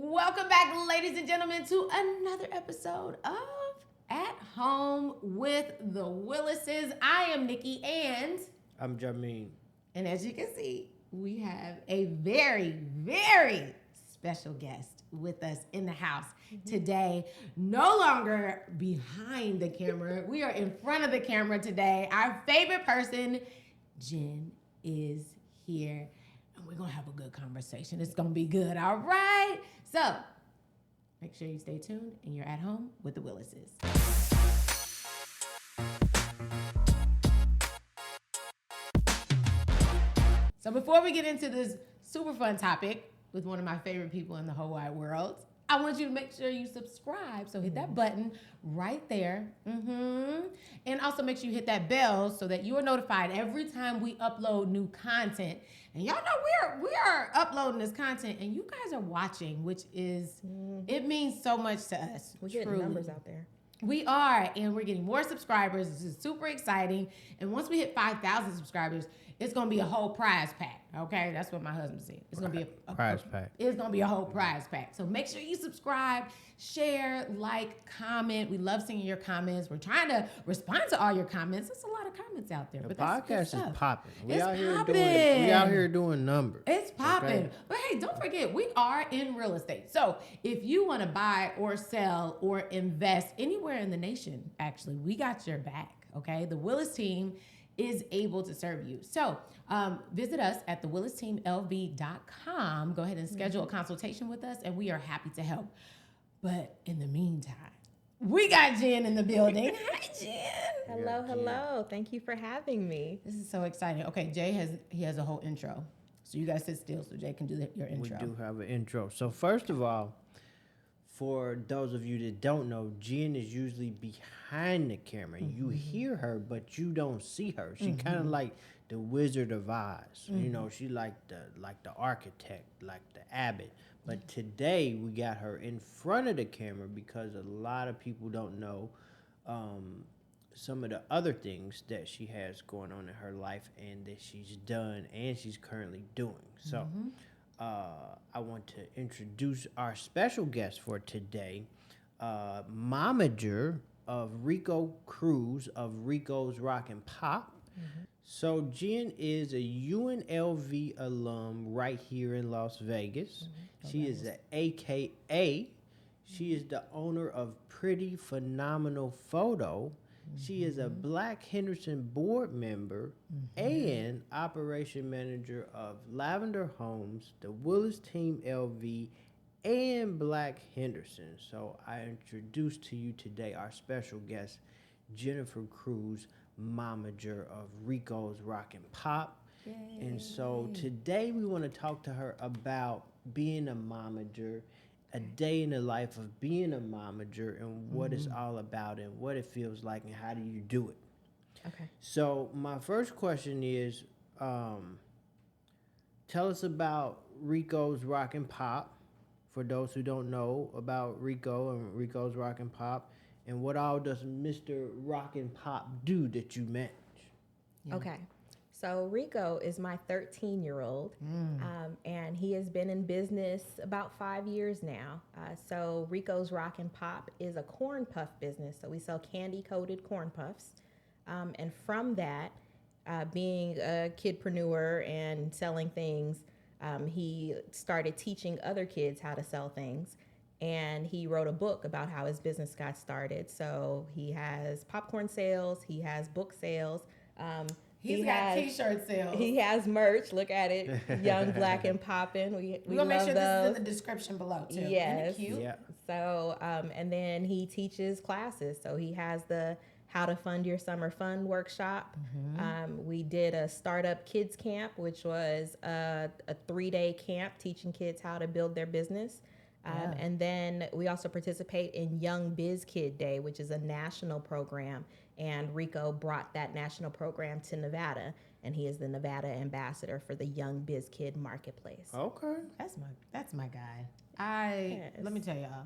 Welcome back, ladies and gentlemen, to another episode of At Home with the Willises. I am Nicci and I'm Jameen. And as you can see, we have a very, very special guest with us in the house today. No longer behind the camera. We are in front of the camera today. Our favorite person, Jenn, is here. And we're going to have a good conversation. It's going to be good, all right? So, make sure you stay tuned and you're at home with the Willises. So before we get into this super fun topic with one of my favorite people in the whole wide world, I want you to make sure you subscribe. So hit that button right there. And also make sure you hit that bell so that you are notified every time we upload new content. And y'all know we are uploading this content and you guys are watching, which is, it means so much to us. We're getting numbers out there. We are, and we're getting more subscribers. This is super exciting. And once we hit 5,000 subscribers, it's going to be a whole prize pack, okay? That's what my husband said. It's going to be a prize pack. It's going to be a whole prize pack. So make sure you subscribe, share, like, comment. We love seeing your comments. We're trying to respond to all your comments. There's a lot of comments out there. The but that's podcast is popping. We out here doing numbers. It's popping. Okay? But hey, don't forget, we are in real estate. So if you want to buy or sell or invest anywhere in the nation, actually, we got your back, okay? The Willis team is able to serve you. So visit us at thewillisteamlv.com. Go ahead and schedule a consultation with us, and we are happy to help. But in the meantime, we got Jenn in the building. Hi, Jenn. Hello. Thank you for having me. This is so exciting. Okay, Jay has a whole intro. So you guys sit still so Jay can do your intro. We do have an intro. So first of all, for those of you that don't know, Jenn is usually behind the camera. You hear her, but you don't see her. She kind of like the Wizard of Oz. You know, she like the architect, like the abbot. But today we got her in front of the camera because a lot of people don't know some of the other things that she has going on in her life and that she's done and she's currently doing. So I want to introduce our special guest for today, Momager of Rico Cruse of Rico's Rockin' Pop. So Jenn is a UNLV alum right here in Las Vegas. She is an AKA. She is the owner of Pretty Phenomenal Photo. She is a Black Henderson board member and operation manager of Lavender Homes, the Willis Team LV, and Black Henderson. So I introduce to you today our special guest, Jennifer Cruse, Momager of Rico's Rockin' Pop. Yay. And so today we want to talk to her about being a momager, a day in the life of being a momager, and what it's all about and what it feels like and how do you do it. Okay. So my first question is, tell us about Rico's Rockin' Pop, for those who don't know about Rico and Rico's Rockin' Pop, and what all does Mr. Rockin' Pop do that you manage? Okay. So Rico is my 13-year-old, and he has been in business about 5 years now. So Rico's Rockin' Pop is a corn puff business. So we sell candy-coated corn puffs. And from that, being a kidpreneur and selling things, he started teaching other kids how to sell things. And he wrote a book about how his business got started. So he has popcorn sales, he has book sales. He's got t-shirt sales. He has merch. Look at it. Young, Black, and Poppin'. We We're going to make sure those. this is in the description below, too. Yes. Isn't it cute? Yeah. So, and then he teaches classes. So he has the How to Fund Your Summer Fun workshop. We did a startup kids camp, which was a 3-day camp teaching kids how to build their business. And then we also participate in Young Biz Kid Day, which is a national program. And Rico brought that national program to Nevada, and he is the Nevada ambassador for the Young Biz Kid Marketplace. Okay. That's my guy. Let me tell y'all,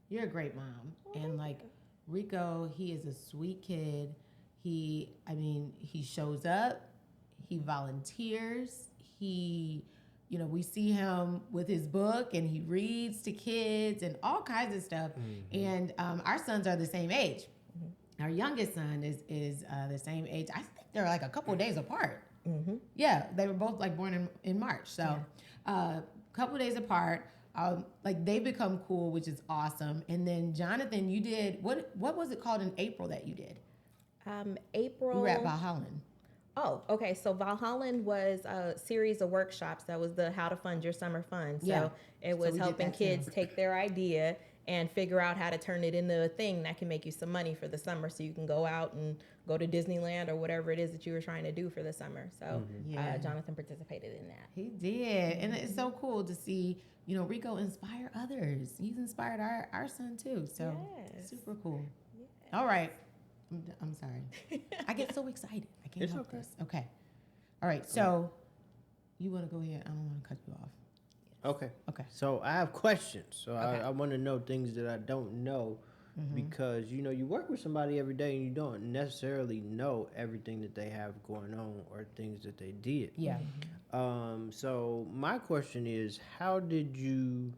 you're a great mom. And like Rico, he is a sweet kid. He shows up, he volunteers, he we see him with his book and he reads to kids and all kinds of stuff. And our sons are the same age. Our youngest son is the same age. I think they're like a couple of days apart. Yeah, they were both like born in March. So a couple of days apart. Like they become cool, which is awesome. And then Jonathan, you did what was it called in April that you did? April. We were at Valhalla. Oh, okay. So Valhalla was a series of workshops. That was the How to Fund Your Summer Fund. So it was helping kids take their idea and figure out how to turn it into a thing that can make you some money for the summer, so you can go out and go to Disneyland or whatever it is that you were trying to do for the summer. So Jonathan participated in that. He did, and it's so cool to see Rico inspire others. He's inspired our son too. So super cool. Yes. All right. I'm sorry. I get so excited. I can't help this. Okay. All right. So you want to go ahead? I don't want to cut you off. Okay. Okay. So I have questions. So I want to know things that I don't know because, you work with somebody every day and you don't necessarily know everything that they have going on or things that they did. Yeah. So my question is, how did being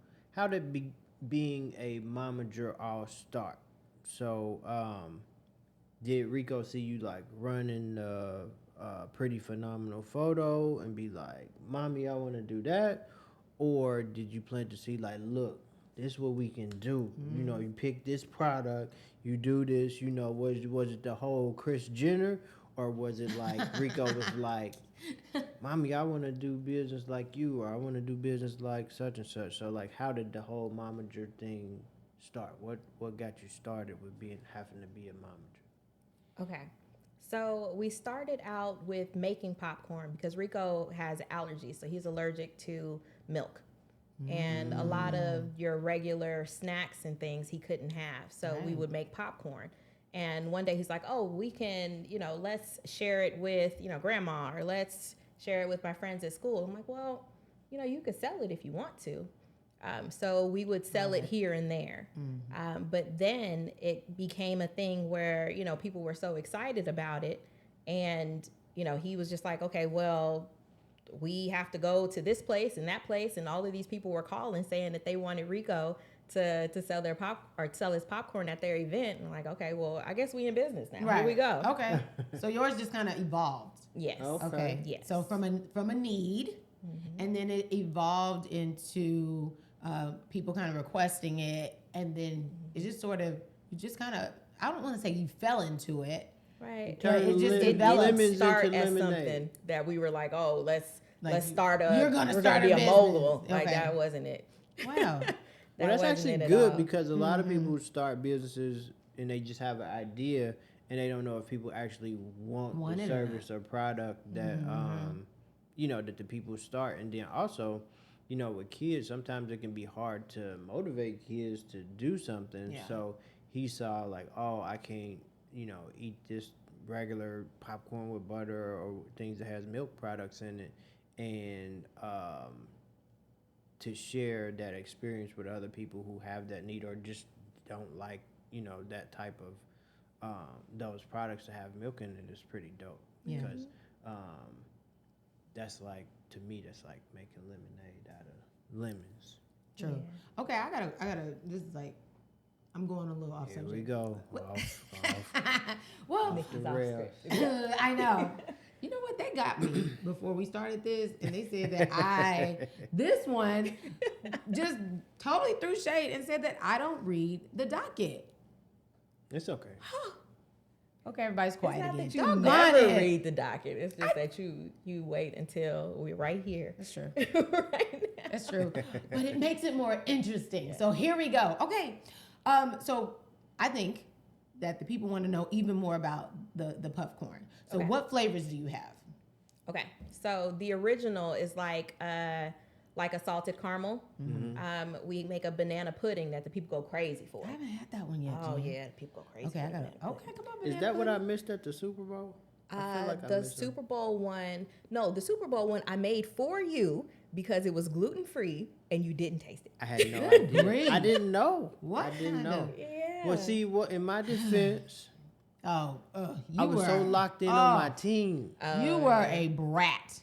a momager all start? So, did Rico see you like running a pretty phenomenal photo and be like, "Mommy, I want to do that," or did you plan to see like, "Look, this is what we can do"? You pick this product, you do this. Was it the whole Kris Jenner, or was it like Rico was like, "Mommy, I want to do business like you," or "I want to do business like such and such"? So like, how did the whole momager thing start? What got you started with having to be a momager? Okay. So we started out with making popcorn because Rico has allergies. So he's allergic to milk. And a lot of your regular snacks and things he couldn't have. So we would make popcorn. And one day he's like, "Oh, we can, let's share it with, grandma, or let's share it with my friends at school." I'm like, "Well, you could sell it if you want to." So we would sell it here and there. But then it became a thing where, people were so excited about it. And, he was just like, "Okay, well, we have to go to this place and that place." And all of these people were calling saying that they wanted Rico to sell their sell his popcorn at their event. And I'm like, "Okay, well, I guess we in business now." Here we go. Okay. So yours just kind of evolved. Yes. Okay. Yes. So from a need, and then it evolved into people kind of requesting it, and then it just sort of, I don't want to say you fell into it. Right. But it just developed. Start as something that we were like, "Oh, let's start a. We're gonna be a business. mogul." Okay. Like that wasn't it. Wow. Well, that's actually good because a lot of people start businesses and they just have an idea and they don't know if people actually want the service or product that that the people start. And then also, with kids, sometimes it can be hard to motivate kids to do something. Yeah. So he saw like, "Oh, I can't, eat this regular popcorn with butter or things that has milk products in it," and to share that experience with other people who have that need or just don't like, that type of those products to have milk in it is pretty dope. Yeah. Because that's like, to me, that's like making lemonade out of lemons. True. Yeah. Okay, I gotta. This is like, I'm going a little off subject. Here we go. off. Well, the rails. I know. You know what? They got me before we started this, and they said that this one just totally threw shade and said that I don't read the docket. It's okay. Okay, everybody's quiet again. It's not that you never read the docket. It's just that you wait until we're right here. That's true. Right now. That's true. But it makes it more interesting. Yeah. So here we go. Okay. So I think that the people want to know even more about the Puffcorn. So what flavors do you have? Okay. So the original is like a salted caramel. We make a banana pudding that the people go crazy for. I haven't had that one yet. Oh, yeah. People go crazy for come on. Is that what I missed at the Super Bowl? I feel like the Super Bowl one, the Super Bowl one I made for you because it was gluten-free and you didn't taste it. I had no idea. Really? I didn't know. What? I didn't know. Yeah. Well, see, in my defense, I was so locked in on my team. You were a brat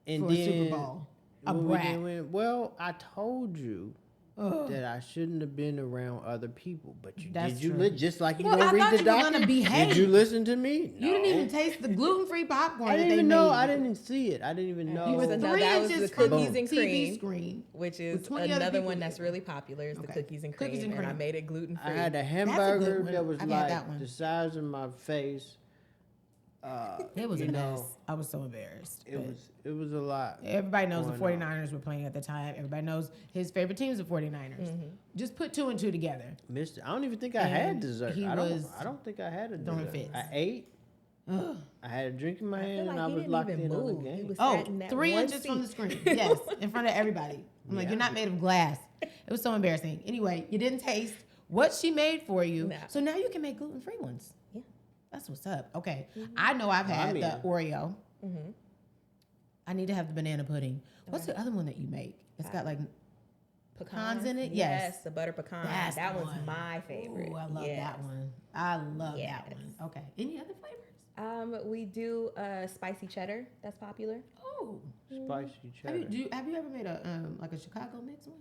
and for then, Super Bowl. A when brat. we didn't win. Well, I told you that I shouldn't have been around other people, but That's did you true. just like you Well, I gonna read thought the you were gonna document? behave. Did you listen to me? No. You didn't even taste the gluten-free popcorn I that didn't they even made. know. I didn't even see it. I didn't even know. You were So no, 3 that was inches the from cookies the and TV cream. screen. Which With is 20 other another people one that's there. really popular is the Okay. cookies and cream. Cookies and And I cream. made it gluten free. I had a good hamburger one. that was I've had that one. like the size of my face. It was a you mess. know, I was so embarrassed. It but was a lot. everybody knows the going on. 49ers were playing at the time. Everybody knows his favorite team is the 49ers. Just put 2 and 2 together. Mr. I don't even think I had And dessert. he I was don't think I had a throwing dessert. fits. I ate. Ugh. I had a drink in my I feel hand, like and I he was didn't locked even in on the move. He game. was Oh, sat in that 3 one inches from the seat. screen. Yes, in front of everybody. I'm like, Yeah. you're not made of glass. It was so embarrassing. Anyway, you didn't taste what she made for you. No. So now you can make gluten-free ones. Yeah. That's what's up. Okay. I know I've had I'm the in. Oreo. Mm-hmm. I need to have the banana pudding. What's the other one that you make? It's got like pecans in it? Yes, Yes. the butter pecan. That's that the one's one. my favorite. Ooh, I love Yes. that one. I love Yes. that one. Okay. Any other flavors? We do spicy cheddar. That's popular. Oh. Spicy Have cheddar. you ever made a like a Chicago mix one?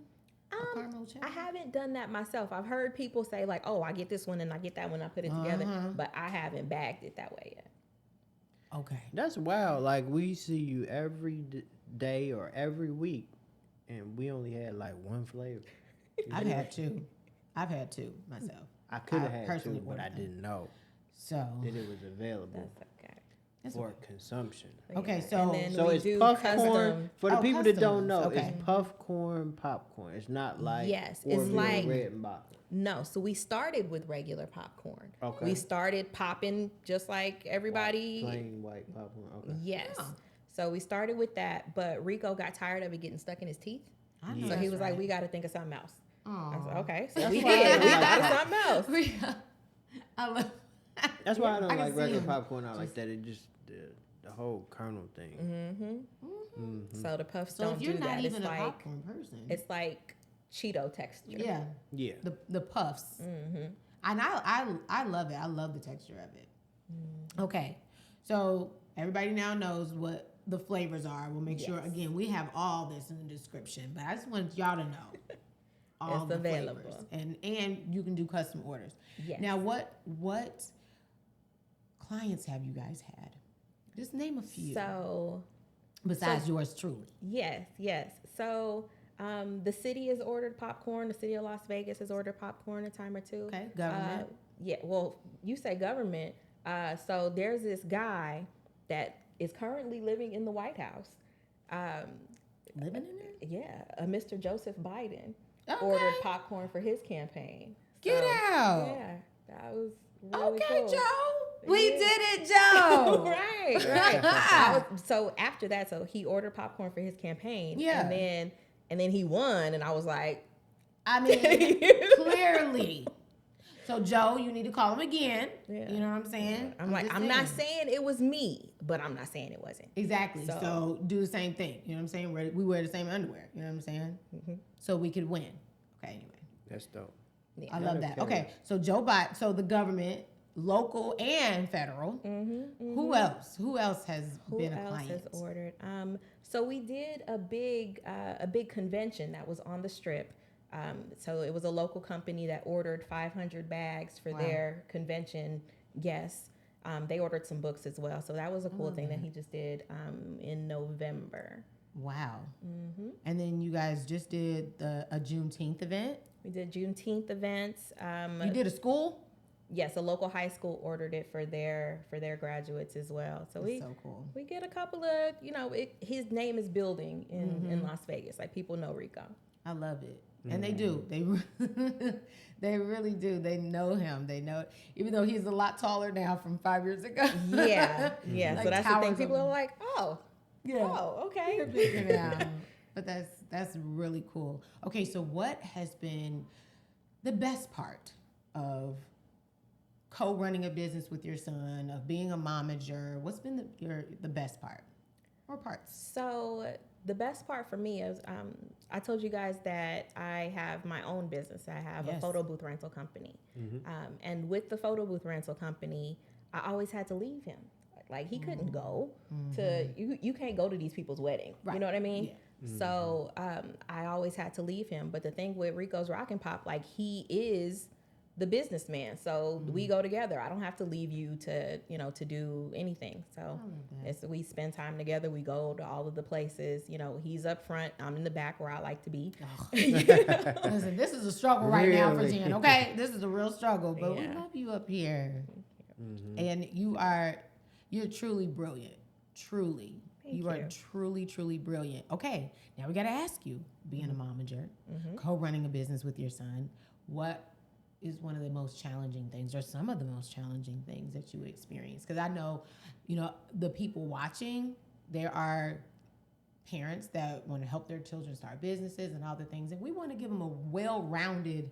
A caramel cheddar? I haven't done that myself. I've heard people say like, "Oh, I get this one and I get that one. I put it together," but I haven't bagged it that way yet. Okay. That's wild. Like we see you every day or every week, and we only had like one flavor. I've had 2. I've had 2 myself. I could have I had personally 2, but I ordered them. didn't know So that it was available That's okay. that's for consumption. Okay, Yeah, so- and then So we it's do puffcorn. custom. For the Oh, people that custom don't know, ones, okay. it's puffcorn popcorn. It's not like Yes, it's Orville like- red popcorn. No, so we started with regular popcorn. Okay. We started popping just like everybody. Plain white popcorn. Okay. Yes. Oh. So we started with that, but Rico got tired of it getting stuck in his teeth. I know So that's he was right. like, "We got to think of something else." I said, Aw. "Okay." So That's we why- did. We thought of something else. I love. That's why I don't I can like see regular him popcorn out like that. It just the whole kernel thing. So the puffs So don't if you're do not that. even It's a like popcorn person, it's like Cheeto texture. yeah, Yeah. the puffs, and I love it. I love the texture of it. Okay, so everybody now knows what the flavors are. We'll make sure Yes. again we have all this in the description, but I just want y'all to know all It's the available. flavors, and you can do custom orders. Yes. Now, what clients have you guys had? Just name a few. So Besides yours truly. yes. So the city has ordered popcorn. The city of Las Vegas has ordered popcorn a time or two. Okay, government. Yeah. Well, you say government. So there's this guy that is currently living in the White House. Living in there? Yeah, Mr. Joseph Biden Okay. ordered popcorn for his campaign. Get out. Yeah, that was really Okay, cool. Joe. We Yeah. did it, Joe. right. So after that, so he ordered popcorn for his campaign. Yeah. And then he won, and I was like, I mean, clearly. So, Joe, you need to call him again. Yeah. You know what I'm saying? I'm like, just I'm not saying it was me, but I'm not saying it wasn't. Exactly. So, So- do the same thing. You know what I'm saying? We wear the same underwear. You know what I'm saying? So we could win. Okay, anyway. That's dope. Yeah. I love that. Okay. Okay, so Joe Biden, so the government, local and federal. Who else? Who else has been a Who else client? has ordered? So we did a big convention that was on the Strip. So it was a local company that ordered 500 bags for Wow. their convention guests. They ordered some books as well. So that was a cool thing that he just did in November. Wow. And then you guys just did a Juneteenth event. We did Juneteenth events. You did a school? Yes, a local high school ordered it for their graduates as well. So That's so cool. we get a couple of, his name is building in Las Vegas. Like, people know Rico. I love it. And they do. They really do. They know him. They know, even though he's a lot taller now from 5 years ago. Yeah. Like So that's the thing. towers People of- are like, oh, okay. Bigger now. But that's really cool. Okay, so what has been the best part of co-running a business with your son, of being a momager? What's been the best part or parts? So the best part for me is I told you guys that I have my own business. I have Yes. a photo booth rental company. And with the photo booth rental company, I always had to leave him. Like, he couldn't go to, you can't go to these people's wedding. Right. You know what I mean? So I always had to leave him. But the thing with Rico's Rockin' Pop, like he is the businessman. So we go together. I don't have to leave you to, you know, to do anything. So we spend time together. We go to all of the places. You know, he's up front. I'm in the back where I like to be. Listen, this is a struggle right now for Really? Jen, okay? This is a real struggle, but we love you up here. And you're truly brilliant. Truly. Thank You are you. truly, truly brilliant. Okay, now we got to ask you, being a momager, co-running a business with your son, what is one of the most challenging things or some of the most challenging things that you experience? Because I know, you know, the people watching, there are parents that want to help their children start businesses and all the things, and we want to give them a well-rounded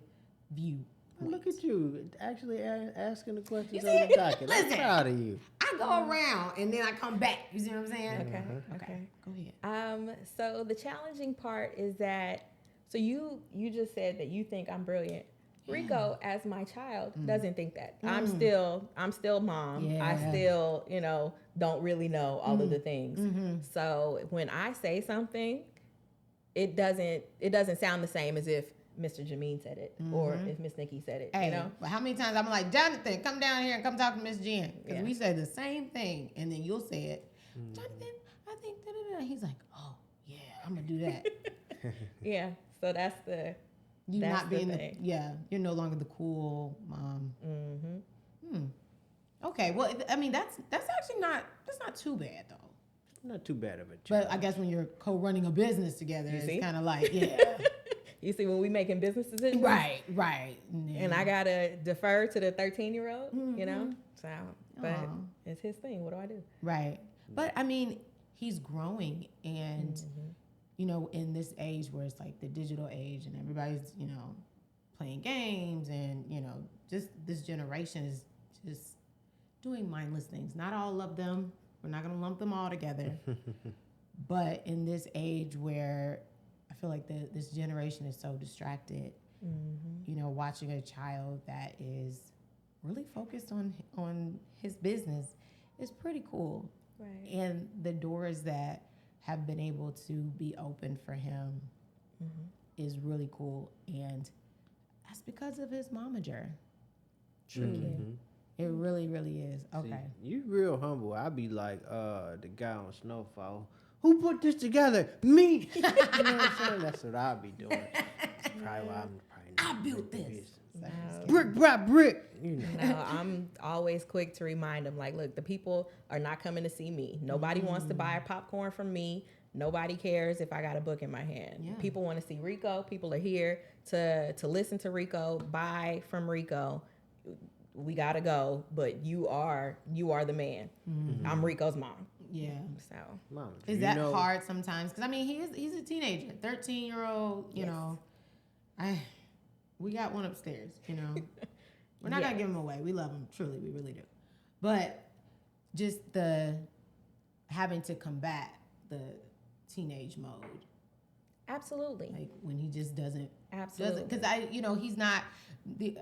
view. Look at you, actually asking the questions You on see? the docket. I'm Listen. proud of you. I go around and then I come back. You see what I'm saying? Okay. Go ahead. So the challenging part is that, so you just said that you think I'm brilliant. Rico, as my child, doesn't think that. I'm still mom. Yeah. I still, you know, don't really know all of the things. So when I say something, it doesn't sound the same as if Mr. Jameen said it or if Miss Nicci said it. Hey, You know, but how many times I'm like, Jonathan, come down here and come talk to Miss Jen. Because Yeah. we say the same thing, and then you'll say it. Jonathan, I think da-da-da. He's like, oh, yeah, I'm going to do that. yeah. So that's the You That's not the being thing. you're no longer the cool mom. Okay, well, I mean, that's actually that's not too bad, though. Not too bad of a But job. I guess when you're co-running a business together, see? it's kind of like, yeah. You see, when we making business decisions, right. and I gotta defer to the 13-year-old, you know. So, but Aw. it's his thing. What do I do? Right. But I mean, he's growing and you know, in this age where it's like the digital age and everybody's, you know, playing games and, you know, just this generation is just doing mindless things. Not all of them. We're not going to lump them all together. But in this age where I feel like this generation is so distracted, you know, watching a child that is really focused on his business is pretty cool. Right. And the doors that have been able to be open for him is really cool. And that's because of his momager. Truly. It really, really is. Okay. See, you real humble. I be like the guy on Snowfall. Who put this together? Me. You know what I'm saying? That's what I'll be doing. That's probably why I'm probably not I built in the this. business. No. Brick by brick. You know. No, I'm always quick to remind them, like, look, the people are not coming to see me. Nobody wants to buy popcorn from me. Nobody cares if I got a book in my hand. Yeah. People want to see Rico. People are here to listen to Rico, buy from Rico. We gotta go, but you are the man. I'm Rico's mom. Yeah. So Mom, Is you that know, hard sometimes? Because I mean, he's a teenager, 13-year-old. You Yes. know, we got one upstairs. You know, we're not Yes. gonna give him away. We love him, truly, we really do. But just the having to combat the teenage mode, absolutely, like when he just doesn't absolutely. because he's not.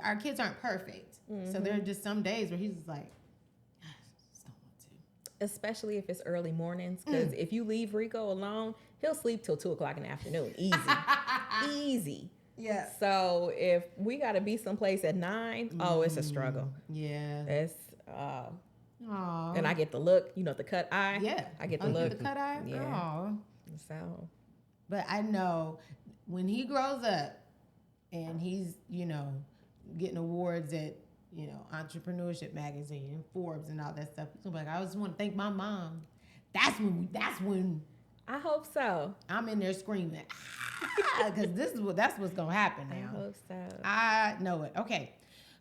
Our kids aren't perfect, so there are just some days where he's just like, I just don't want to. Especially if it's early mornings, because if you leave Rico alone, he'll sleep till 2:00 in the afternoon. Easy, easy. Yeah. So if we gotta be someplace at 9, oh, it's a struggle. Yeah. It's Aw. and I get the look, the cut eye. Yeah. I get the Oh, you look. get the cut eye? Yeah. Aw. So But I know when he grows up and he's, getting awards at, Entrepreneurship magazine and Forbes and all that stuff, he's gonna be like, I just want to thank my mom. That's when I hope so. I'm in there screaming, because that's what's gonna happen I now. hope so. I know it. Okay.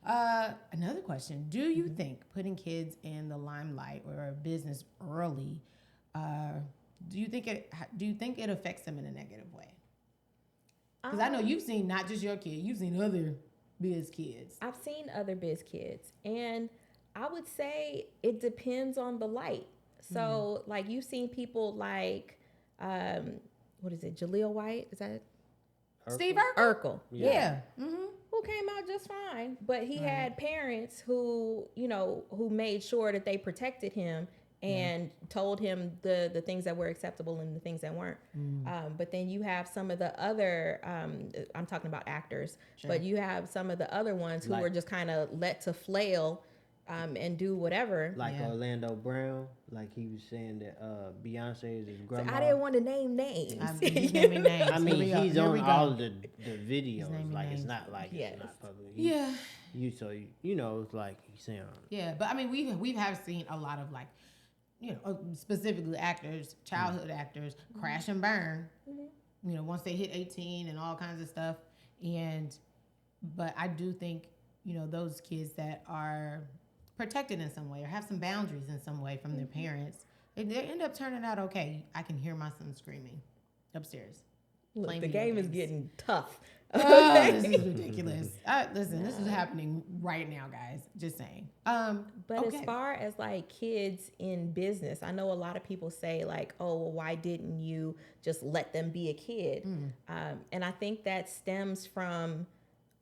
Another question. Do you think putting kids in the limelight or a business early, do you think it affects them in a negative way? Because I know you've seen not just your kid, you've seen other biz kids. I've seen other biz kids, and I would say it depends on the light. So, like, you've seen people like, what is it, Jaleel White? Is that Steve Urkel? Urkel? Yeah. Mm-hmm. Who came out just fine, but he had parents who made sure that they protected him and told him the things that were acceptable and the things that weren't. But then you have some of the other, I'm talking about actors, but you have some of the other ones who were just kind of let to flail and do whatever. Like Orlando Brown, like he was saying that Beyonce is his grandma. So I didn't want to name names. He's naming names. I mean, he's on all of the videos. Like names. It's not like it's not public. Yeah. You know, it's like he's saying. Yeah, but I mean, we have seen a lot of like, you know, specifically actors, childhood actors, crash and burn. You know, once they hit 18 and all kinds of stuff. But I do think, you know, those kids that are protected in some way or have some boundaries in some way from their parents, they end up turning out okay. I can hear my son screaming upstairs. Look, the game is getting tough. This is ridiculous. Listen, this is happening right now, guys. Just saying. But as far as like kids in business, I know a lot of people say like, oh, well, why didn't you just let them be a kid? And I think that stems from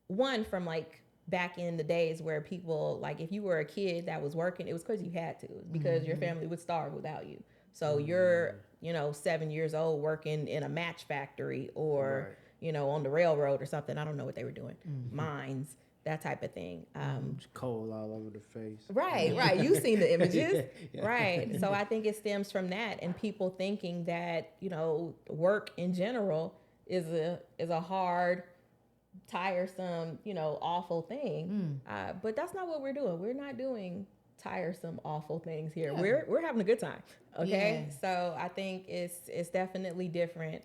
like back in the days where people, like if you were a kid that was working, it was because you had to. It was because your family would starve without you. So you're, you know, 7 years old working in a match factory or, you know, on the railroad or something. I don't know what they were doing. Mines, that type of thing. Coal all over the face. Right. You've seen the images. Right. So I think it stems from that and people thinking that, you know, work in general is a hard, tiresome, you know, awful thing. But that's not what we're doing. We're not doing tiresome, awful things here. We're having a good time. Okay. So I think it's definitely different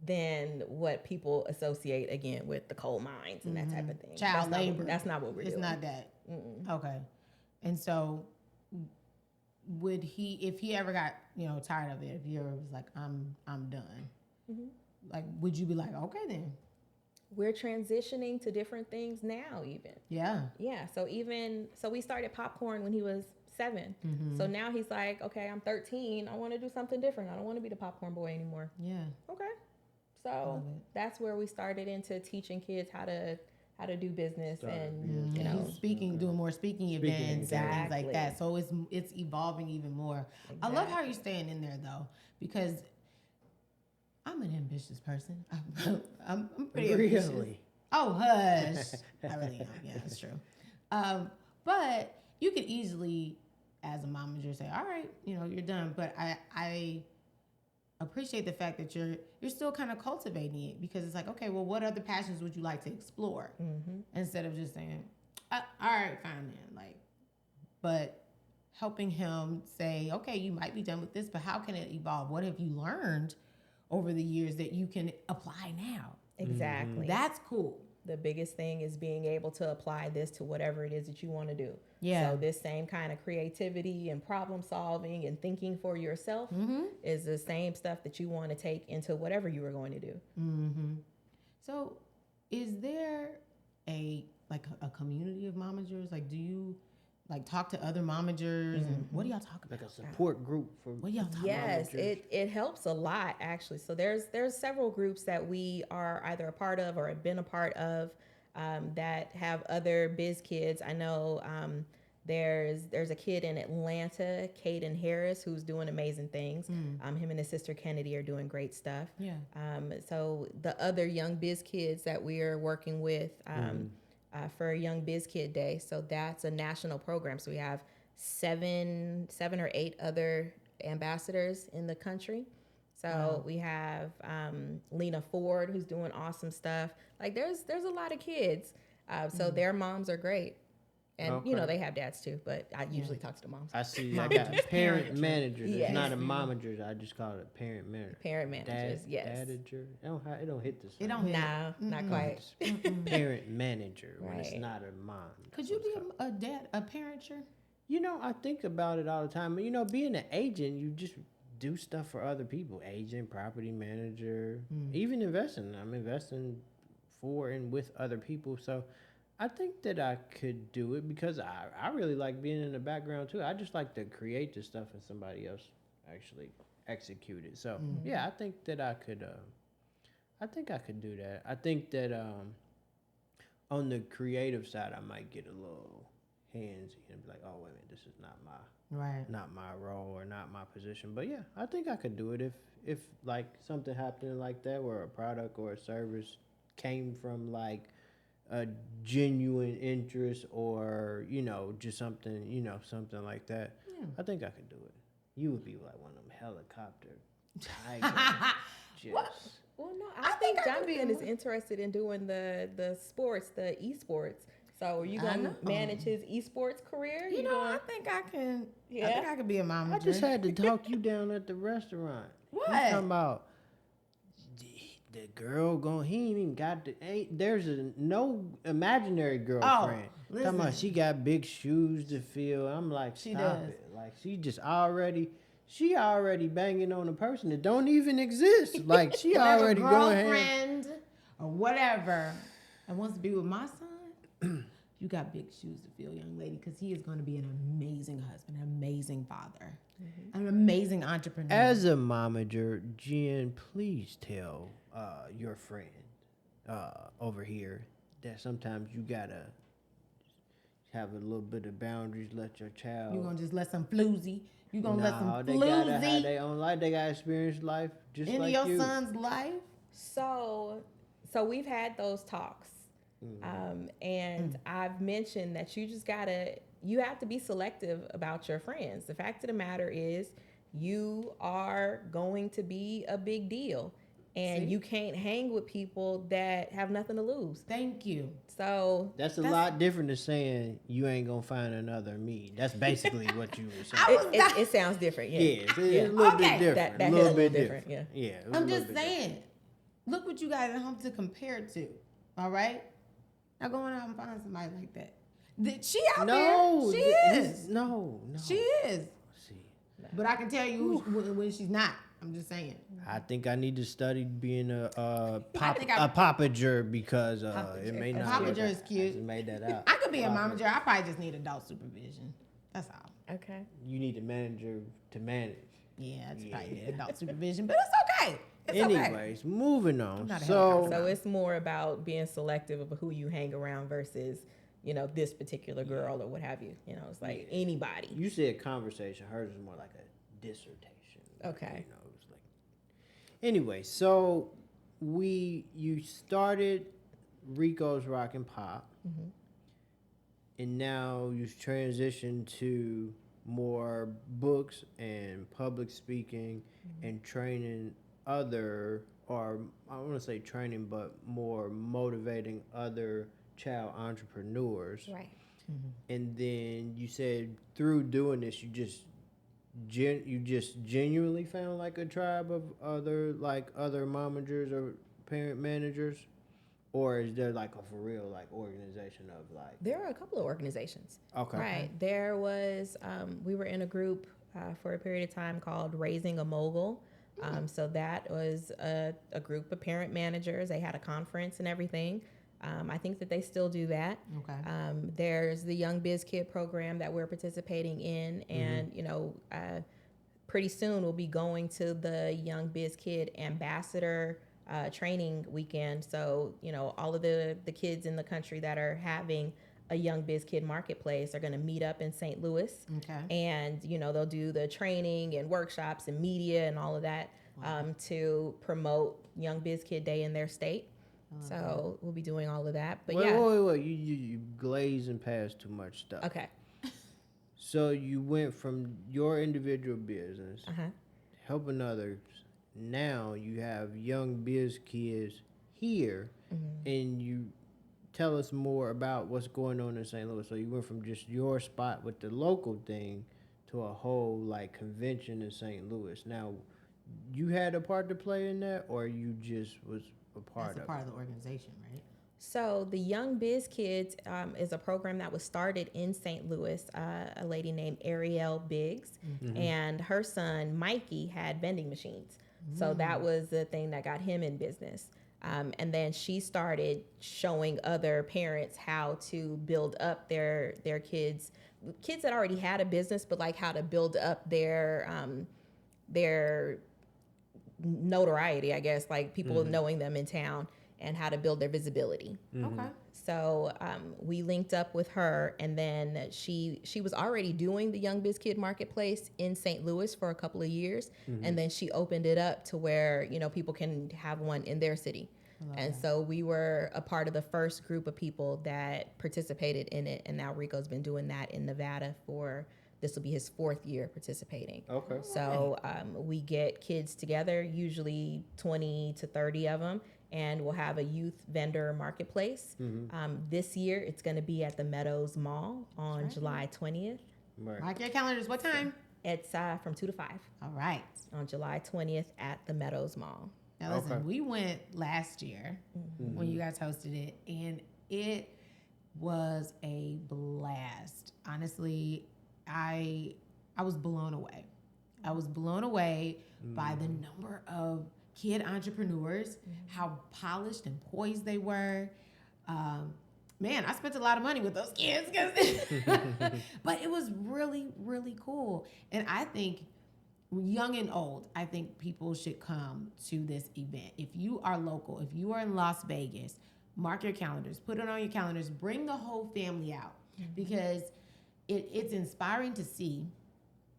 than what people associate again with the coal mines and that type of thing. Child labor. That's not what we're doing. It's not that. Okay. And so would he, if he ever got, you know, tired of it, if he ever was like, I'm done, like, would you be like, okay then? We're transitioning to different things now even. Yeah. So we started Puffcorn when he was 7. So now he's like, okay, I'm 13. I want to do something different. I don't want to be the popcorn boy anymore. Yeah. Okay. So that's where we started into teaching kids how to do business and you know, doing more speaking events and things like that. So it's evolving even more. Exactly. I love how you're staying in there though, because I'm an ambitious person. I'm pretty ambitious. Oh, hush. I really am. Yeah, that's true. But you could easily, as a momager, say, all right, you know, you're done. But I appreciate the fact that you're still kind of cultivating it, because it's like, okay, well, what other passions would you like to explore? Instead of just saying, all right, fine then. Like, but helping him say, okay, you might be done with this, but how can it evolve? What have you learned over the years that you can apply now? Exactly. That's cool. The biggest thing is being able to apply this to whatever it is that you want to do. Yeah. So this same kind of creativity and problem solving and thinking for yourself is the same stuff that you want to take into whatever you are going to do. So is there a community of momagers? Like, do you like talk to other momagers and what do y'all talk about? Like a support group for what do y'all talk about? Yes, it helps a lot actually. So there's several groups that we are either a part of or have been a part of that have other biz kids. I know there's a kid in Atlanta, Caden Harris, who's doing amazing things. Him and his sister Kennedy are doing great stuff. Yeah. So the other young biz kids that we are working with for Young Biz Kid Day. So that's a national program. So we have seven or eight other ambassadors in the country. So we have Lena Ford, who's doing awesome stuff. Like there's a lot of kids. So their moms are great. And, you know, they have dads too, but I usually talk to the moms. I see. I got a parent manager. It's not a momager. I just call it a parent manager. Parent managers, yes. Dadager. It don't hit the same. It don't hit. No, not quite. Parent manager when it's not a mom. Could you be a parenter? You know, I think about it all the time. You know, being an agent, you just do stuff for other people. Agent, property manager, even investing. I'm investing for and with other people. So I think that I could do it because I really like being in the background too. I just like to create the stuff and somebody else actually execute it. So yeah, I think that I could. I think I could do that. I think that on the creative side, I might get a little handsy and be like, oh wait a minute, this is not my role or not my position. But yeah, I think I could do it if like something happened like that where a product or a service came from like a genuine interest or just something something like that. Yeah. I think I could do it. You would be like one of them helicopter tigers. Well, no, I think Jameen is interested in doing the sports, the esports. So are you going to manage his esports career? I think I can. Yeah. I think I could be a momager. I just had to talk you down at the restaurant. What? You talking about the girl he ain't even got there's no imaginary girlfriend. Listen. Talking about she got big shoes to fill. I'm like, stop it. Like she already banging on a person that don't even exist. Like she already going girlfriend or whatever and wants to be with my son. You got big shoes to fill, young lady, because he is going to be an amazing husband, an amazing father, an amazing entrepreneur. As a momager, Jen, please tell your friend over here that sometimes you gotta have a little bit of boundaries. Let your child. You gonna just let some floozy. You gonna let some they gotta have their own life. They gotta experience life just into like your you. son's life. So we've had those talks. And I've mentioned that you have to be selective about your friends. The fact of the matter is you are going to be a big deal and you can't hang with people that have nothing to lose. Thank you. So that's a lot different than saying you ain't gonna find another me. That's basically what you were saying. It sounds different. Yeah. It's a little bit different. That a little bit different. Yeah. I'm just saying, look what you guys at home to compare to. All right? Now going out and find somebody like that. She out there. She is. No. She is. See. But I can tell you when she's not. I'm just saying. I think I need to study being a Papagers because it may not. Papagers is cute. I just made that out. I could be a momager. I probably just need adult supervision. That's all. Okay. You need a manager to manage. Yeah, I just probably need adult supervision, but it's okay. Anyways, moving on. So it's more about being selective of who you hang around versus, this particular girl or what have you. It's like anybody. You said conversation. Hers is more like a dissertation. Okay. It's like. Anyway, so you started Rico's Rockin' Pop, and now you've transitioned to more books and public speaking and training other, or I don't want to say training, but more motivating other child entrepreneurs. Right. And then you said through doing this, you just genuinely found like a tribe of other momagers or parent managers, or is there like a for real like organization of like? There are a couple of organizations. Okay. Right. There was we were in a group for a period of time called Raising a Mogul. So that was a group of parent managers. They had a conference and everything. I think that they still do that. Okay. There's the Young Biz Kid program that we're participating in. And, pretty soon we'll be going to the Young Biz Kid Ambassador training weekend. So, all of the kids in the country that are having a Young Biz Kid Marketplace are going to meet up in St. Louis. Okay. And, they'll do the training and workshops and media and all of that to promote Young Biz Kid Day in their state. So we'll be doing all of that. But wait. You glazing past too much stuff. Okay. So you went from your individual business, helping others. Now you have Young Biz Kids here, and you tell us more about what's going on in St. Louis. So you went from just your spot with the local thing to a whole like convention in St. Louis. Now, you had a part to play in that, or you just was a part of it? That's a part of the organization, right? So the Young Biz Kids is a program that was started in St. Louis. A lady named Ariel Biggs and her son Mikey had vending machines. So that was the thing that got him in business. And then she started showing other parents how to build up their kids that already had a business, but like how to build up their notoriety, I guess, like people knowing them in town. and how to build their visibility. Okay. So we linked up with her, and then she was already doing the Young Biz Kid Marketplace in St. Louis for a couple of years, and then she opened it up to where, you know, people can have one in their city. And so we were a part of the first group of people that participated in it, and now Rico's been doing that in Nevada for, this will be his 4th year participating. Okay. So we get kids together, usually 20 to 30 of them, and we'll have a youth vendor marketplace. This year, it's going to be at the Meadows Mall on July 20th. Right. Mark your calendars. What time? It's from 2 to 5 All right. on July 20th at the Meadows Mall. Now listen, Okay. we went last year when you guys hosted it, and it was a blast. Honestly, I was blown away. I was blown away by the number of kid entrepreneurs, how polished and poised they were. Man, I spent a lot of money with those kids, but it was really, really cool. And I think, young and old, I think people should come to this event. If you are local, if you are in Las Vegas, mark your calendars, put it on your calendars, bring the whole family out, because it's inspiring to see,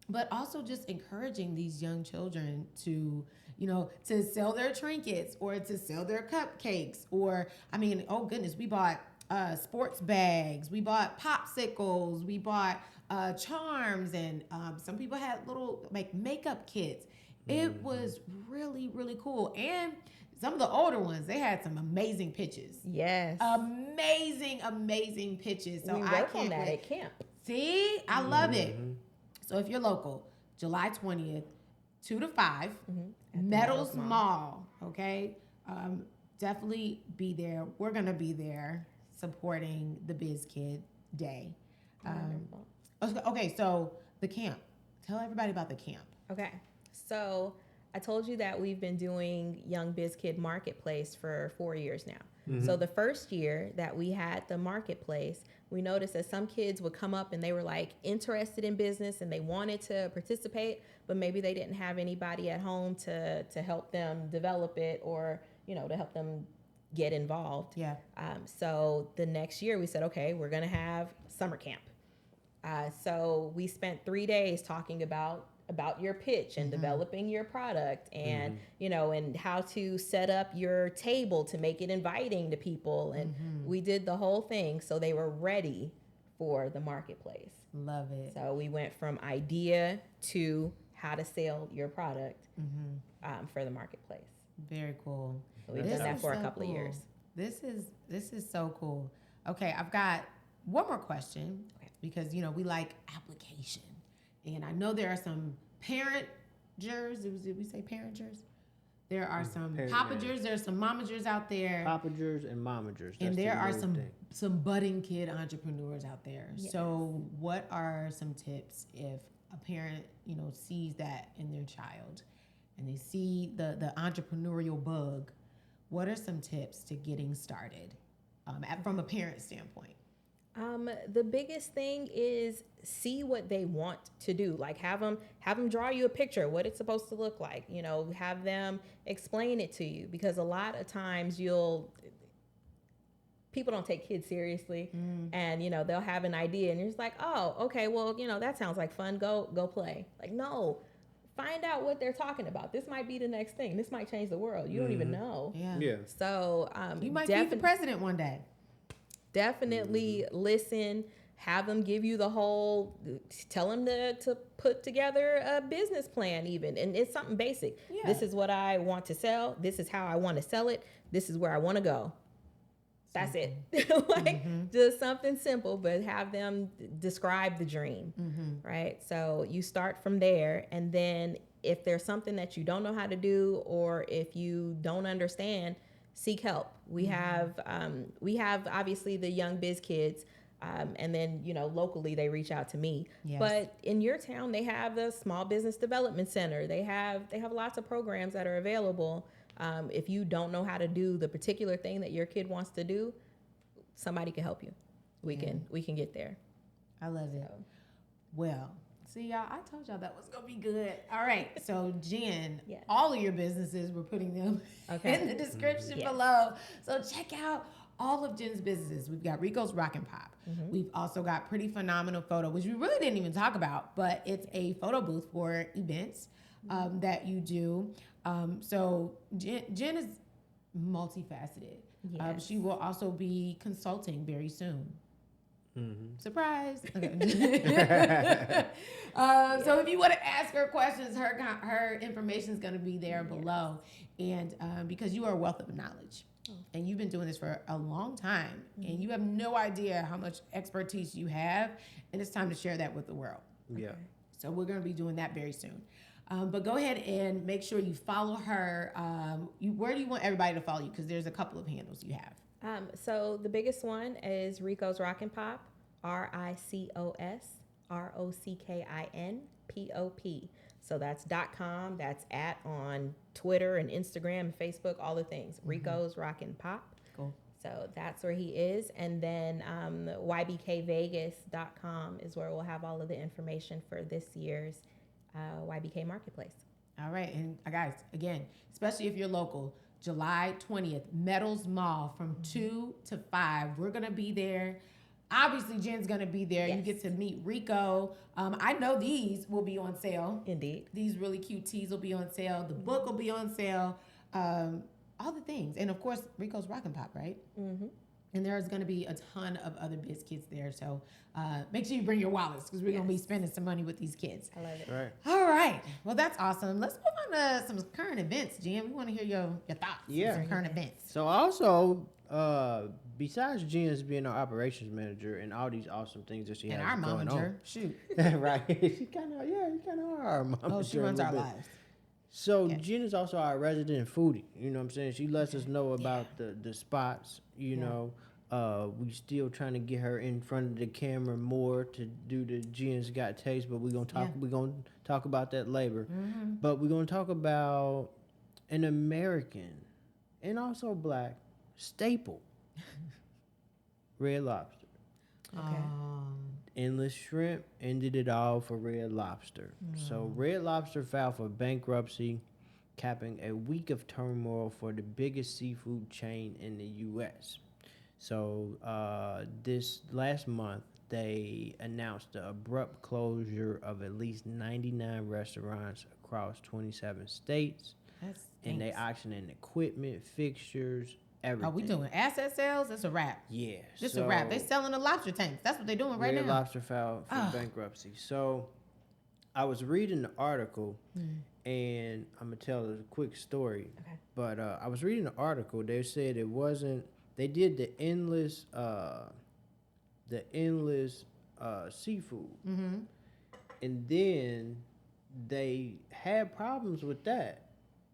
but also just encouraging these young children to, you know, to sell their trinkets or to sell their cupcakes, or, I mean, oh goodness, we bought sports bags, we bought popsicles, we bought charms, and some people had little like makeup kits. It was really, really cool. And some of the older ones, they had some amazing pitches. Yes. Amazing pitches. So we I work on can't that wait. at camp. See, I love it. So if you're local, July 20th, 2 to 5, Meadows Mall, okay? Definitely be there. We're going to be there supporting the Biz Kid Day. Okay, so the camp. Tell everybody about the camp. Okay. So I told you that we've been doing Young Biz Kid Marketplace for 4 years now. So the first year that we had the marketplace, we noticed that some kids would come up and they were like interested in business and they wanted to participate, but maybe they didn't have anybody at home to help them develop it, or, you know, to help them get involved. Yeah. So the next year we said, okay, we're going to have summer camp. So we spent 3 days talking about your pitch and developing your product, and you know, and how to set up your table to make it inviting to people, and we did the whole thing so they were ready for the marketplace. Love it. So we went from idea to how to sell your product for the marketplace. Very cool. So we've done that for a couple of years. This is so cool. Okay, I've got one more question, because, you know, we like application. And I know there are some parenters. Did we say parenters? There are some Papagers. There's some Mamagers out there. Papagers and Mamagers. And there are some budding kid entrepreneurs out there. Yes. So what are some tips if a parent, you know, sees that in their child and they see the entrepreneurial bug? What are some tips to getting started from a parent standpoint? The biggest thing is see what they want to do. Like have them draw you a picture of what it's supposed to look like. You know, have them explain it to you, because a lot of times people don't take kids seriously, and you know, they'll have an idea and you're just like, oh, okay, well, you know, that sounds like fun. Go play. Like, no, find out what they're talking about. This might be the next thing. This might change the world. You don't even know. Yeah. So You might be the president one day. Definitely listen, have them give you the whole, tell them to put together a business plan even. And it's something basic. Yeah. This is what I want to sell. This is how I want to sell it. This is where I want to go. That's it. Just something simple, but have them describe the dream, right? So you start from there, and then if there's something that you don't know how to do, or if you don't understand, seek help. We have obviously the Young Biz Kids, and then, you know, locally they reach out to me. Yes. But in your town, they have the Small Business Development Center. They have lots of programs that are available. If you don't know how to do the particular thing that your kid wants to do, somebody can help you. We can get there. I love it. Well, See, y'all, I told y'all that was going to be good. All right. So, Jen, Yes. all of your businesses, we're putting them in the description below. So, check out all of Jen's businesses. We've got Rico's Rockin' Pop. We've also got Pretty Phenomenal Photo, which we really didn't even talk about, but it's a photo booth for events that you do. So, Jen is multifaceted. Yes. She will also be consulting very soon. Surprise. So if you want to ask her questions, her information is going to be there below. And because you are a wealth of knowledge and you've been doing this for a long time and you have no idea how much expertise you have, and it's time to share that with the world. Yeah. So we're going to be doing that very soon. But go ahead and make sure you follow her. Where do you want everybody to follow you? Because there's a couple of handles you have. So the biggest one is Rico's Rockin' Pop, RICOS, ROCKINPOP. So that's .com, that's on Twitter and Instagram and Facebook, all the things. Rico's Rockin' Pop. Cool. So that's where he is. And then YBKVegas.com is where we'll have all of the information for this year's YBK Marketplace. All right. And guys, again, especially if you're local, July 20th, Metals Mall from 2 to 5. We're going to be there. Obviously, Jen's going to be there. Yes. You get to meet Rico. I know these will be on sale. Indeed. These really cute tees will be on sale. The book will be on sale. All the things. And, of course, Rico's Rockin' Pop, right? Mm-hmm. And there's going to be a ton of other Bis Kids there. So make sure you bring your wallets because we're going to be spending some money with these kids. I love it. Right. All right. Well, that's awesome. Let's move on to some current events, Jen. We want to hear your thoughts on some current events. So also, besides Jen's being our operations manager and all these awesome things that she And has our going momager. on. Shoot. Right. You kind of are our momager. Oh, she runs our lives. So Jen is also our resident foodie. You know what I'm saying? She lets us know about the spots, you know. We still trying to get her in front of the camera more to do the Jen's Got Taste, but we're gonna talk about that later. But we're gonna talk about an American and also Black staple. Red Lobster. Okay. Endless Shrimp ended it all for Red Lobster. So Red Lobster filed for bankruptcy, capping a week of turmoil for the biggest seafood chain in the U.S. So this last month, they announced the abrupt closure of at least 99 restaurants across 27 states. And they auctioning equipment, fixtures, everything. Are we doing asset sales? It's a wrap. Yeah. It's a wrap. They selling the lobster tanks. That's what they're doing right Red now. Lobster filed for bankruptcy. So I was reading the article, and I'm going to tell a quick story. Okay. But I was reading the article. They said it wasn't, they did the endless seafood. And then they had problems with that.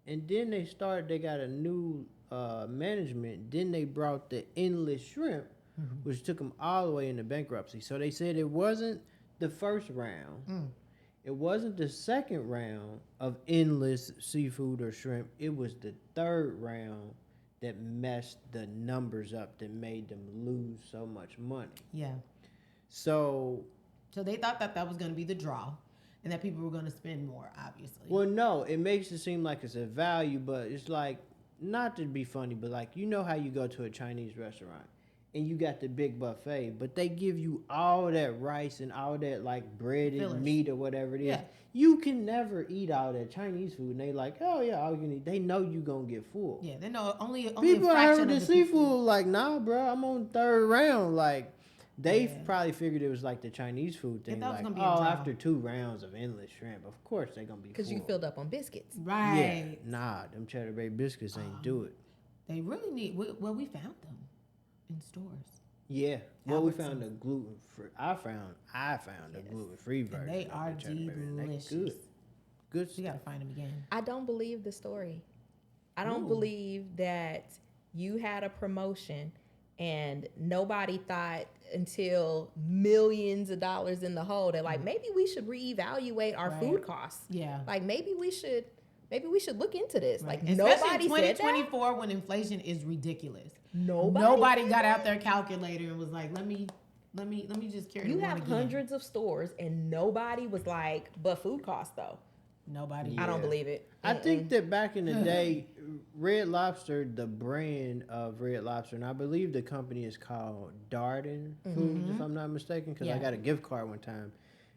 And then they got a new management. Then they brought the endless shrimp, which took them all the way into bankruptcy. So they said it wasn't the first round. It wasn't the second round of endless seafood or shrimp. It was the third round that messed the numbers up, that made them lose so much money. Yeah. So they thought that was going to be the draw and that people were going to spend more, obviously. Well, no, it makes it seem like it's a value, but it's like, not to be funny, but like, you know how you go to a Chinese restaurant and you got the big buffet, but they give you all that rice and all that like breaded Fillers. meat or whatever it is. Yeah. You can never eat all that Chinese food, and they like, oh yeah, all you can eat. They know you gonna get full. Yeah, they know only People a are fraction having of the the seafood people. like, nah, bro, I'm on third round. Like, they probably figured it was like the Chinese food thing. thought it was Like, gonna be a oh, draw. after 2 rounds of endless shrimp, of course they're gonna be full. Because you filled up on biscuits. Right. Yeah, nah, them Cheddar Bay biscuits ain't do it. They really need. Well, we found them in stores. Yeah, well, we Albertsons. found a gluten free. I found a gluten free version. They of are the Cheddar Bay. They delicious. good We stuff. gotta find them again. I don't believe the story. I don't believe that you had a promotion and nobody thought until millions of dollars in the hole that like maybe we should reevaluate our food costs. Yeah. Like maybe we should look into this. Like Especially nobody in said that. 2024 when inflation is ridiculous. Nobody Nobody got out their calculator and was like, let me let me just carry. You the one have again. hundreds of stores, and nobody was like, "But food costs though." Nobody. Yeah. I don't believe it. I think that back in the day, Red Lobster, the brand of Red Lobster, and I believe the company is called Darden Foods, if I'm not mistaken, because I Yeah. got a gift card one time,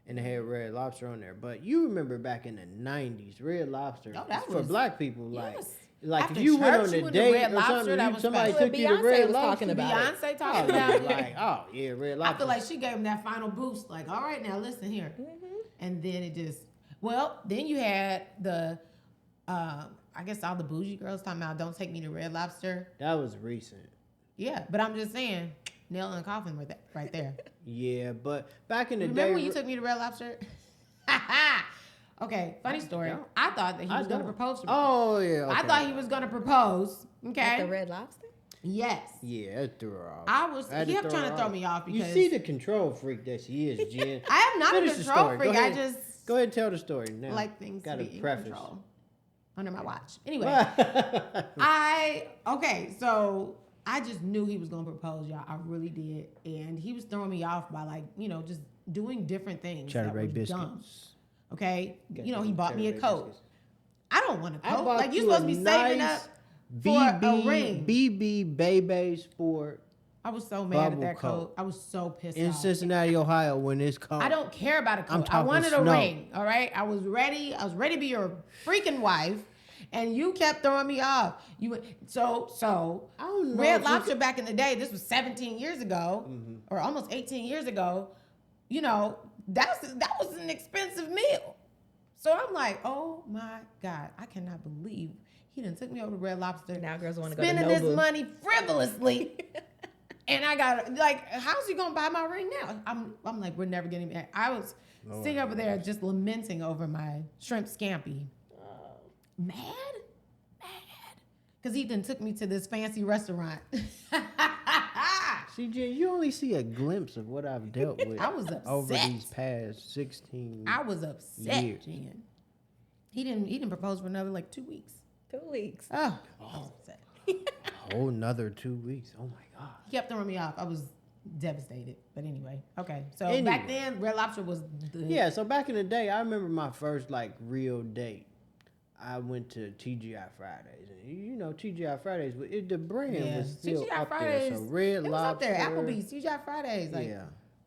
and they had Red Lobster on there. But you remember back in the 90s, Red Lobster, Oh, that for was- black people, Yes. like After if you went church, on you a went to date Red or Lobster, something, that was somebody special. took you to Beyonce Red was Lobster. talking about it. Beyonce Oh, talking yeah, about it. like, oh yeah, Red Lobster. I feel like she gave him that final boost. Like, all right, now listen here. And then it just, then you had the, I guess all the bougie girls talking about don't take me to Red Lobster. That was recent. Yeah, but I'm just saying, nail in the coffin right there. Yeah, but back in the Remember day, when you took me to Red Lobster? Okay, funny story. I thought that he was going to propose to me. Oh yeah, I okay. thought he was going to propose. At Okay. the Red Lobster. Yes. Yeah, it threw her off. He kept trying to throw me off because You see the control freak that she is, Jen. I am not Finish a the control story. Go freak. I ahead. just Go ahead and tell the story now. like things Gotta to be preface. in control under my watch. Anyway, so I just knew he was gonna propose, y'all. I really did, and he was throwing me off by just doing different things Cheddar that Bay were biscuits. dumb. Okay, Got he them bought me a Cheddar Bay coat. biscuits. I don't want a I coat. bought Like you're you supposed a to be saving up nice for a ring. BB Baby Sport I was so mad at bubble that coat. coat. I was so pissed in off. Cincinnati, Ohio, when it's called. I don't care about a I'm coat. I talking wanted a snow. ring. All right. I was ready to be your freaking wife, and you kept throwing me off. You went so I don't know Red if you Lobster back in the day. This was 17 years ago, or almost 18 years ago. That was an expensive meal. So I'm like, oh my God, I cannot believe he done took me over to Red Lobster. Now girls want to go to Spending Nobu. this money frivolously. And I got how's he gonna buy my ring now? I'm like, we're never getting married. I was sitting over there just lamenting over my shrimp scampi. Mad? Because he then took me to this fancy restaurant. See, Jen, you only see a glimpse of what I've dealt with I was upset. over these past 16 I was upset, years. Jen. He didn't propose for another 2 weeks. 2 weeks. Oh, I was upset. A whole nother 2 weeks. Oh my God. He kept throwing me off. I was devastated. But anyway, okay. So Anyway. back then, Red Lobster was the Yeah, so back in the day, I remember my first real date. I went to TGI Fridays, and TGI Fridays, the brand was still TGI up Fridays. there. So Red It was Lobster, up there. Applebee's, TGI Fridays. yeah.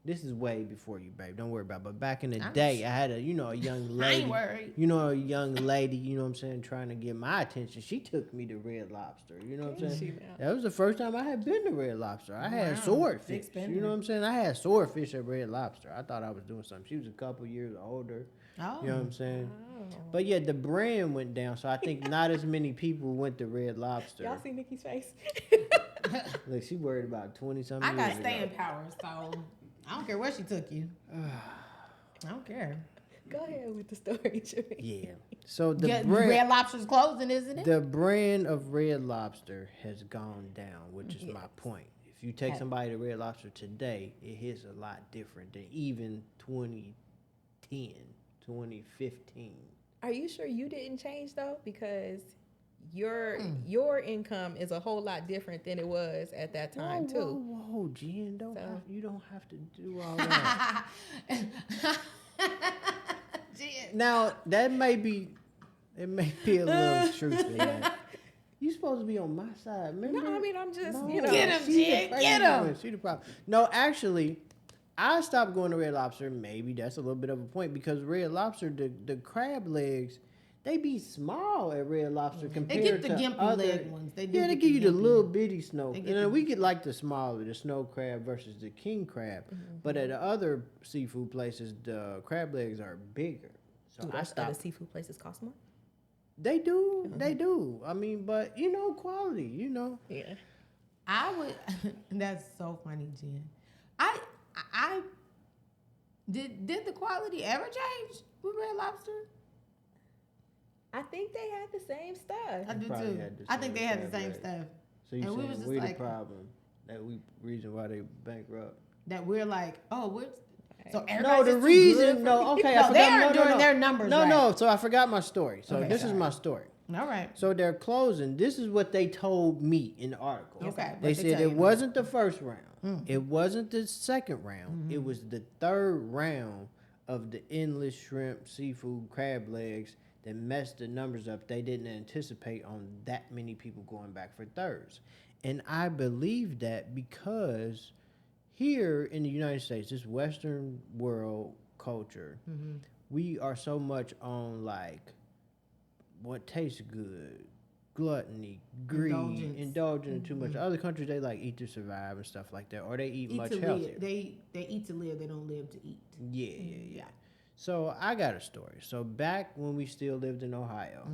This is way before you, babe. Don't worry about it. But back in the I'm day, I had a young I lady. ain't worried. A young lady, you know what I'm saying, trying to get my attention. She took me to Red Lobster. You know what I'm saying? That was the first time I had been to Red Lobster. I had Wow, swordfish. big spender. You know what I'm saying? I had swordfish at Red Lobster. I thought I was doing something. She was a couple years older. Oh. You know what I'm saying? But yeah, the brand went down, so I think not as many people went to Red Lobster. Y'all see Nikki's face? Look, she worried about 20-something I got years staying ago. power, so I don't care where she took you. I don't care. Go ahead with the story, Jameen. Yeah. So the Red brand, Lobster's closing, isn't it? the brand of Red Lobster has gone down, which is my Yes. point. If you take Okay. somebody to Red Lobster today, it hits a lot different than even 2010, 2015. Are you sure you didn't change though? Because your income is a whole lot different than it was at that time too. Whoa, Jen, So- you don't have to do all that. Jen. Now it may be a little truth in that. You supposed to be on my side, remember? No, I mean I'm just No, Get him, she the Jen, crazy get him. one. She the problem. No, actually, I stopped going to Red Lobster. Maybe that's a little bit of a point because Red Lobster, the crab legs, they be small at Red Lobster They compared get the to gimpy other. leg ones. They do Yeah, they get give the you the gimpy. little bitty snow, They and get then the- we get the smaller, the snow crab versus the king crab. But at the other seafood places, the crab legs are bigger. So I the stopped. seafood places cost more. They do, they do. I mean, but quality, Yeah. I would. That's so funny, Jen. I did the quality ever change with Red Lobster? I think they had the same stuff. I do probably too. had the I think same they had the crab same leg. stuff. So you And we saying was just we the like- problem? Reason why they bankrupt? That we're like, oh, we're so No, everybody's the just too good reason. for No, me? okay, No, I forgot. they aren't doing no. their numbers. No, right. no. So I forgot my story. So Okay, this is sorry. my story. All right. So they're closing. This is what they told me in the article. Okay. They said it wasn't the first round. Mm. It wasn't the second round. It was the third round of the endless shrimp, seafood, crab legs that messed the numbers up. They didn't anticipate on that many people going back for thirds. And I believe that because here in the United States, this Western world culture, we are so much on like what tastes good, gluttony, greed, indulging in too much. Other countries, they like eat to survive and stuff like that, or they eat much healthier. They eat to live. They don't live to eat. Yeah. So I got a story. So back when we still lived in Ohio,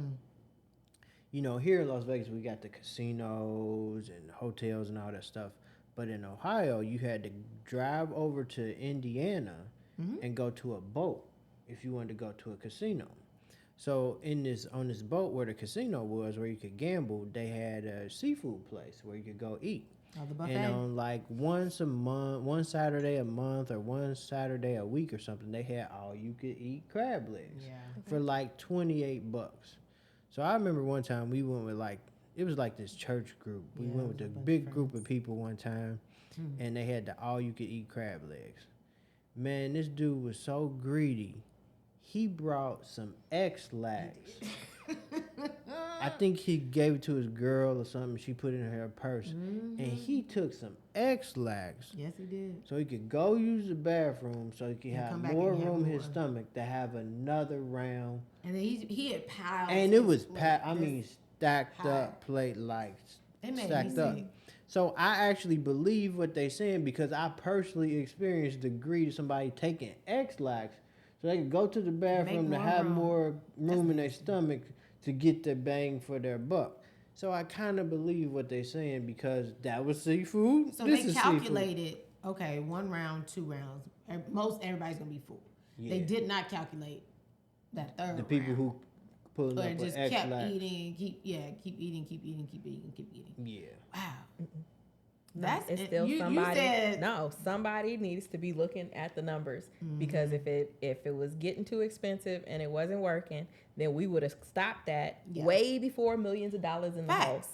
you know, here in Las Vegas, we got the casinos and hotels and all that stuff. But in Ohio, you had to drive over to Indiana and go to a boat if you wanted to go to a casino. So on this boat where the casino was, where you could gamble, they had a seafood place where you could go eat. Oh, the buffet. And on like once a month, one Saturday a month, or one Saturday a week or something, they had all you could eat crab legs for like $28. So I remember one time we went with like, it was like this church group. We went with a big group of people one time, and they had the all you could eat crab legs. Man, this dude was so greedy. He brought some X-Lax. I think he gave it to his girl or something. She put it in her purse. And he took some X-Lax. Yes, he did. So he could go use the bathroom so he could have more room in his stomach to have another round. And then he had piled. And it was stacked up plate like stacked up. So I actually believe what they're saying because I personally experienced the greed of somebody taking X-Lax so they could go to the bathroom to have more room in their stomach to get their bang for their buck. So I kind of believe what they're saying because that was seafood. So they calculated, okay, 1 round, 2 rounds. Everybody's going to be full. Yeah. They did not calculate that third round. The people who pulling up just with kept X-Lax. eating, keep eating. Yeah. Wow. It's still somebody. Somebody needs to be looking at the numbers because if it was getting too expensive and it wasn't working, then we would have stopped that way before millions of dollars in the house.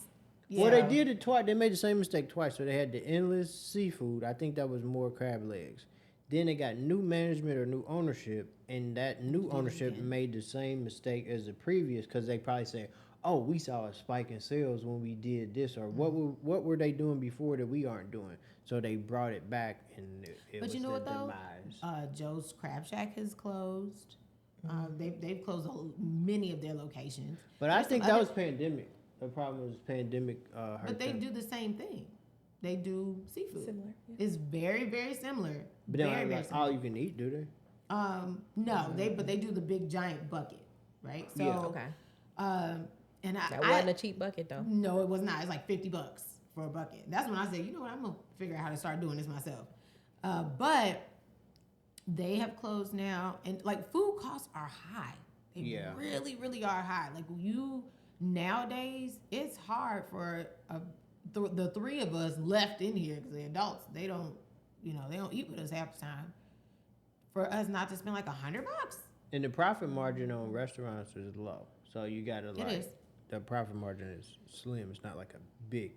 Yeah. Well, they did it twice. They made the same mistake twice. So they had the endless seafood. I think that was more crab legs. Then they got new management or new ownership, and that new ownership made the same mistake as the previous because they probably said, oh, we saw a spike in sales when we did this, or what were they doing before that we aren't doing? So they brought it back, and it was the demise. Joe's Crab Shack has closed. They've closed many of their locations. But I think that was pandemic. The problem was pandemic. But they do the same thing. They do seafood. Similar. Yeah. It's very, very similar. But they don't have all you can eat, do they? No, they do the big giant bucket, right? So okay. And that wasn't a cheap bucket though. No, it was not. It's like $50 for a bucket. That's when I said, you know what, I'm gonna figure out how to start doing this myself. But they have closed now, and like food costs are high. They really, really are high. Like nowadays, it's hard for the three of us left in here because they're adults. They don't eat with us half the time. For us not to spend like $100. And the profit margin on restaurants is low, so you gotta It is. The profit margin is slim. It's not like a big.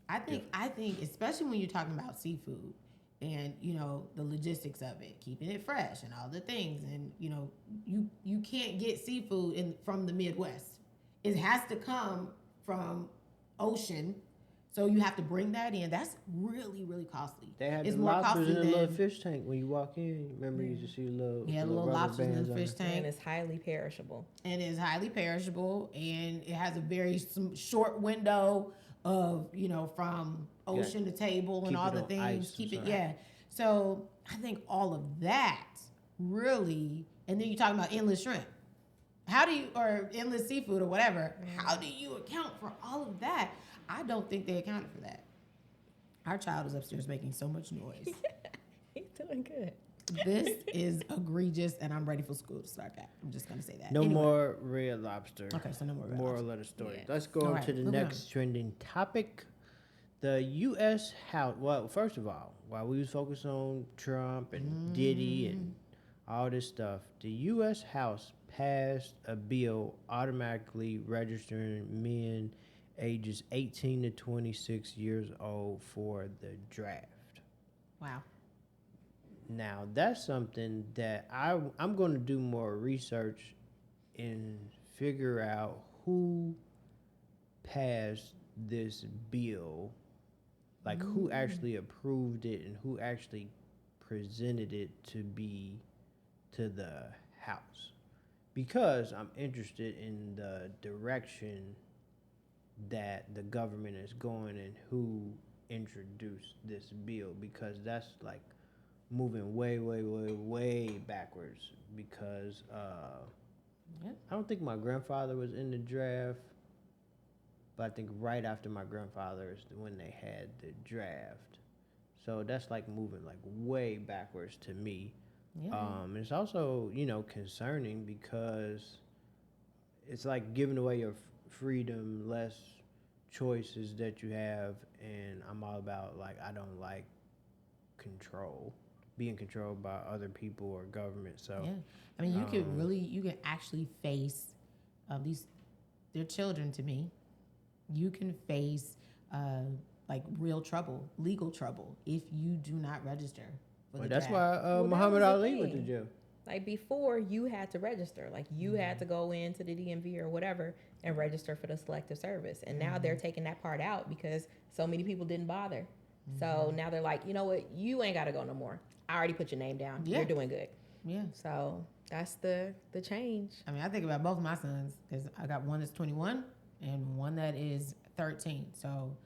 I think especially when you're talking about seafood and the logistics of it, keeping it fresh and all the things, and you can't get seafood from the Midwest. It has to come from ocean, so you have to bring that in. That's really, really costly. They had the lobsters in a little fish tank when you walk in. Remember, you used to see the little lobsters in the fish tank, and it's highly perishable. And it has a very short window of from ocean to table and all the things. So I think all of that really, and then you're talking about endless shrimp. Or endless seafood or whatever. How do you account for all of that? I don't think they accounted for that. Our child is upstairs making so much noise. He's doing good. This is egregious, and I'm ready for school to start back. I'm just going to say that. No more Red Lobster. Okay, so no more Red Lobster. Moral of the story. Yeah. Let's go on to the next trending topic. The U.S. House. Well, first of all, while we was focused on Trump and Diddy and all this stuff, the U.S. House passed a bill automatically registering men ages 18 to 26 years old for the draft. Wow. Now, that's something that I'm going to do more research and figure out who passed this bill, like who actually approved it and who actually presented it to the House. Because I'm interested in the direction that the government is going and who introduced this bill, because that's like moving way backwards, because I don't think my grandfather was in the draft, but I think right after my grandfather is when they had the draft. So that's like moving like way backwards to me. Yeah. It's also, concerning because it's like giving away your freedom, less choices that you have, and I'm all about, like, I don't like being controlled by other people or government. So yeah. I mean, you can actually face they're children to me. You can face like real trouble, legal trouble, if you do not register for the that's draft. why Well, Muhammad that was the Ali went to thing. jail. Like before, you had to register. Like you had to go into the DMV or whatever and register for the selective service. And now they're taking that part out because so many people didn't bother. So now they're like, you know what? You ain't got to go no more. I already put your name down. Yeah. You're doing good. Yeah. So that's the change. I mean, I think about both my sons because I got one that's 21 and one that is 13. So,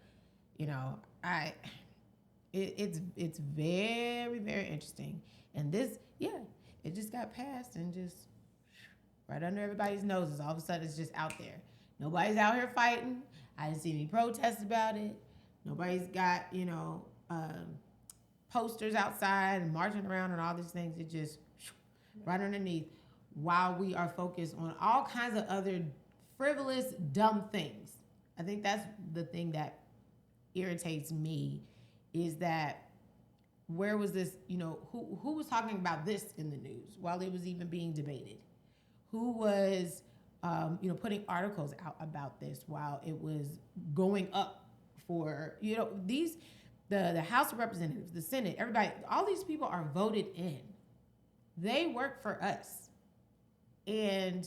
it's very, very interesting. And this, it just got passed and just right under everybody's noses. All of a sudden, it's just out there. Nobody's out here fighting. I didn't see any protests about it. Nobody's got, posters outside and marching around and all these things. It just right underneath, while we are focused on all kinds of other frivolous, dumb things. I think that's the thing that irritates me, is that where was this, who was talking about this in the news while it was even being debated? Who was, putting articles out about this while it was going up for, the House of Representatives, the Senate, everybody, all these people are voted in. They work for us. And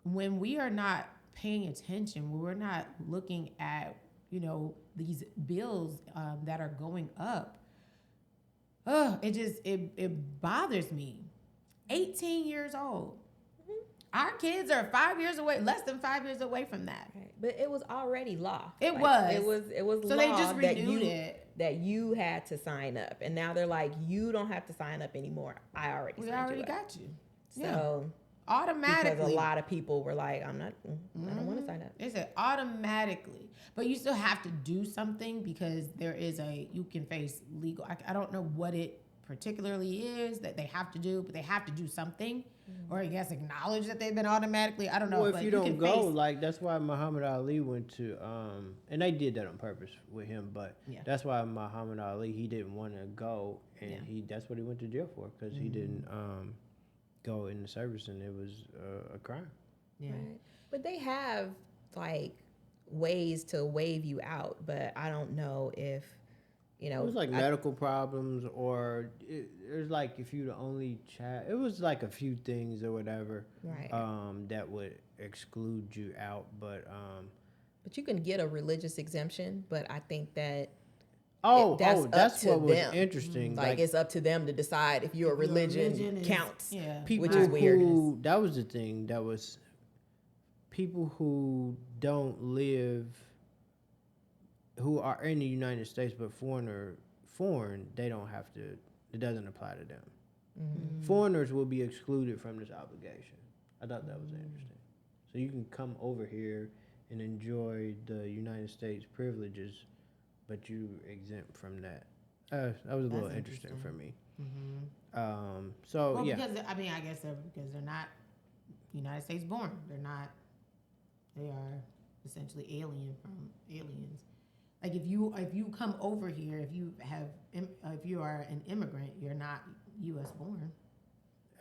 when we are not paying attention, when we're not looking at, these bills that are going up, it bothers me. 18 years old. Our kids are 5 years away, less than 5 years away from that. Right. But it was already law. It was So law they just that renewed it. that you had to sign up, and now they're like, you don't have to sign up anymore. I already We signed already you up. got you. So automatically. because a lot of people were like, I don't want to sign up. They said automatically, but you still have to do something because you can face legal. I don't know what it particularly is that they have to do, but they have to do something, or I guess acknowledge that they've been automatically. I don't know. Well, but if you don't go, face, like that's why Muhammad Ali went to, and they did that on purpose with him, but that's why Muhammad Ali, he didn't want to go, and that's what he went to jail for, because he didn't go in the service, and it was a crime. Yeah. Right. But they have like ways to waive you out, but I don't know if it was like medical problems, or it was like if you the only child. It was like a few things or whatever, right? That would exclude you out, but you can get a religious exemption. But I think that that's what was them. interesting. Like it's up to them to decide if your religion counts. People which is weird. That was the thing. That was people who don't live, who are in the United States but foreign, they don't have to. It doesn't apply to them. Foreigners will be excluded from this obligation. I thought that was interesting. So you can come over here and enjoy the United States privileges, but you exempt from that. That was a little interesting for me. Because I guess because they're not United States born. They are essentially alien from aliens. Like if you come over here, if you are an immigrant, you're not U.S. born.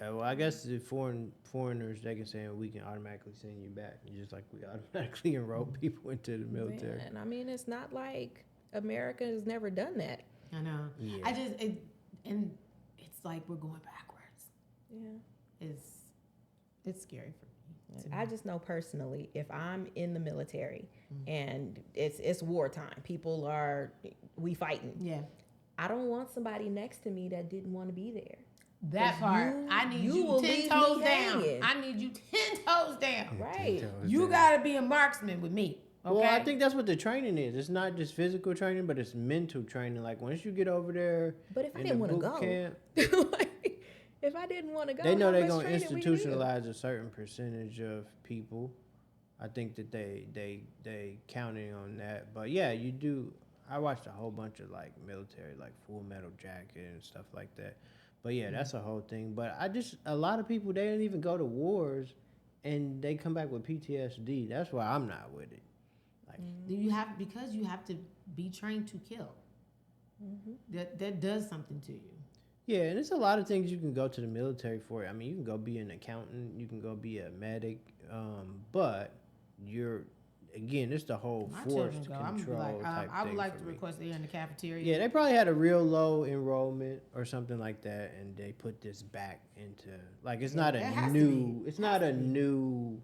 Well, I guess the foreigners, they can say we can automatically send you back, just like we automatically enroll people into the military. And I mean, it's not like America has never done that. I know. Yeah. And it's like we're going backwards. Yeah. It's scary for me. I just know personally, if I'm in the military and it's wartime, we fighting. Yeah. I don't want somebody next to me that didn't want to be there. That part, I need you 10 toes down. I need you 10 toes down. Right. You got to be a marksman with me. Okay? Well, I think that's what the training is. It's not just physical training, but it's mental training. Like, once you get over there, but if I didn't want to go, like, if I didn't want to go, they know they're going to institutionalize a certain percentage of people. I think that they counting on that. But yeah, you do. I watched a whole bunch of like military, like Full Metal Jacket and stuff like that. But yeah, that's a whole thing. But a lot of people, they didn't even go to wars and they come back with PTSD. That's why I'm not with it. Like, because you have to be trained to kill. That does something to you. Yeah, and it's a lot of things you can go to the military for. I mean, you can go be an accountant, you can go be a medic, but it's the whole forced control type I would thing like for to me. request they're in the cafeteria. Yeah, they probably had a real low enrollment or something like that, and they put this back into like it's not a new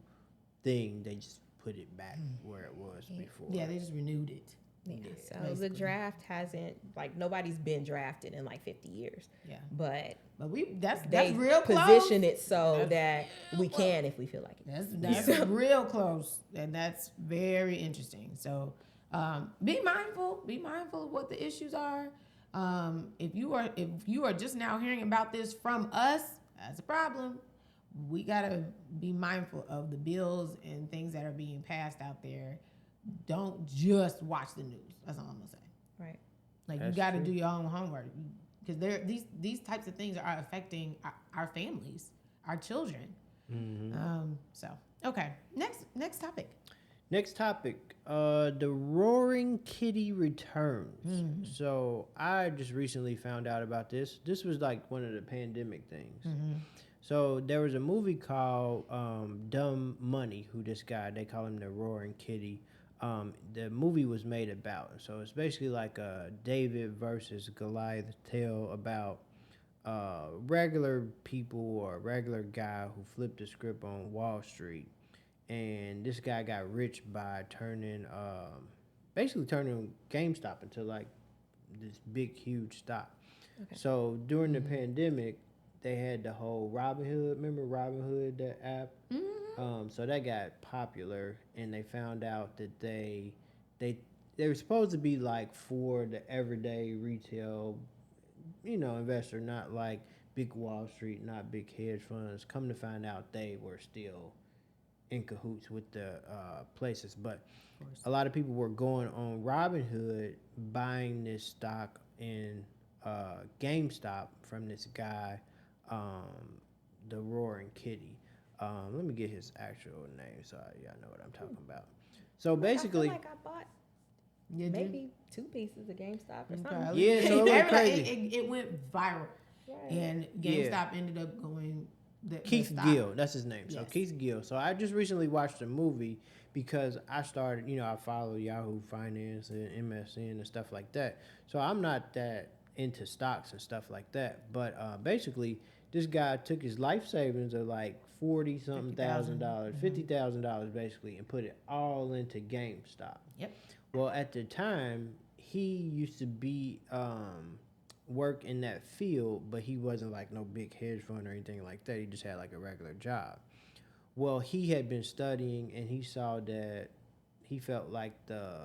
thing. They just put it back where it was before. Yeah, they just renewed it. Yeah, so basically. The draft hasn't, like, nobody's been drafted in like 50 years. Yeah, but that's real close. Position it so that we can if we feel like it. That's real close, and that's very interesting. So be mindful of what the issues are. If you are just now hearing about this from us, that's a problem. We gotta be mindful of the bills and things that are being passed out there. Don't just watch the news. That's all I'm gonna say. Right. Like, you got to do your own homework, because these types of things are affecting our families, our children. So okay, next topic. Next topic. The roaring kitty returns. So I just recently found out about this. This was like one of the pandemic things. So there was a movie called Dumb Money. They call him the roaring kitty. The movie was made about. So it's basically like a David versus Goliath tale about regular people or a regular guy who flipped the script on Wall Street. And this guy got rich by turning GameStop into like this big, huge stock. Okay. So during the pandemic, they had the whole Robinhood. Remember Robinhood, that app? So that got popular, and they found out that they were supposed to be like for the everyday retail, investor, not like big Wall Street, not big hedge funds. Come to find out, they were still in cahoots with the places. But a lot of people were going on Robinhood, buying this stock in GameStop from this guy, the Roaring Kitty. Let me get his actual name so y'all know what I'm talking about. So basically, I feel like I bought maybe 2 pieces of GameStop or something. Yeah, so it went crazy. It went viral, right. And GameStop ended up going. Keith Gill, that's his name. Yes. So Keith Gill. So I just recently watched a movie because I started, I follow Yahoo Finance and MSN and stuff like that. So I'm not that into stocks and stuff like that. But basically, this guy took his life savings of like $40,000, $50,000 basically, and put it all into GameStop. Yep. Well, at the time, he used to be work in that field, but he wasn't like no big hedge fund or anything like that. He just had like a regular job. Well, he had been studying, and he saw that he felt like the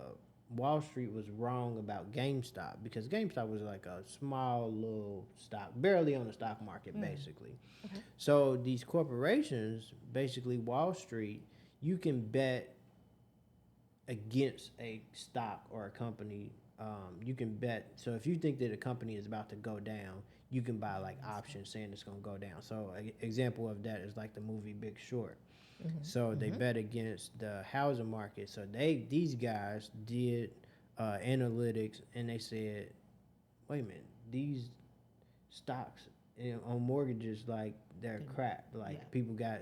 Wall Street was wrong about GameStop, because GameStop was like a small little stock, barely on the stock market, basically. Okay. So these corporations, basically Wall Street, you can bet against a stock or a company. You can bet. So if you think that a company is about to go down, you can buy like options saying it's going to go down. So an example of that is like the movie Big Short. So they bet against the housing market. So these guys did analytics, and they said, wait a minute, these stocks on mortgages, like they're crap. Like Yeah. people got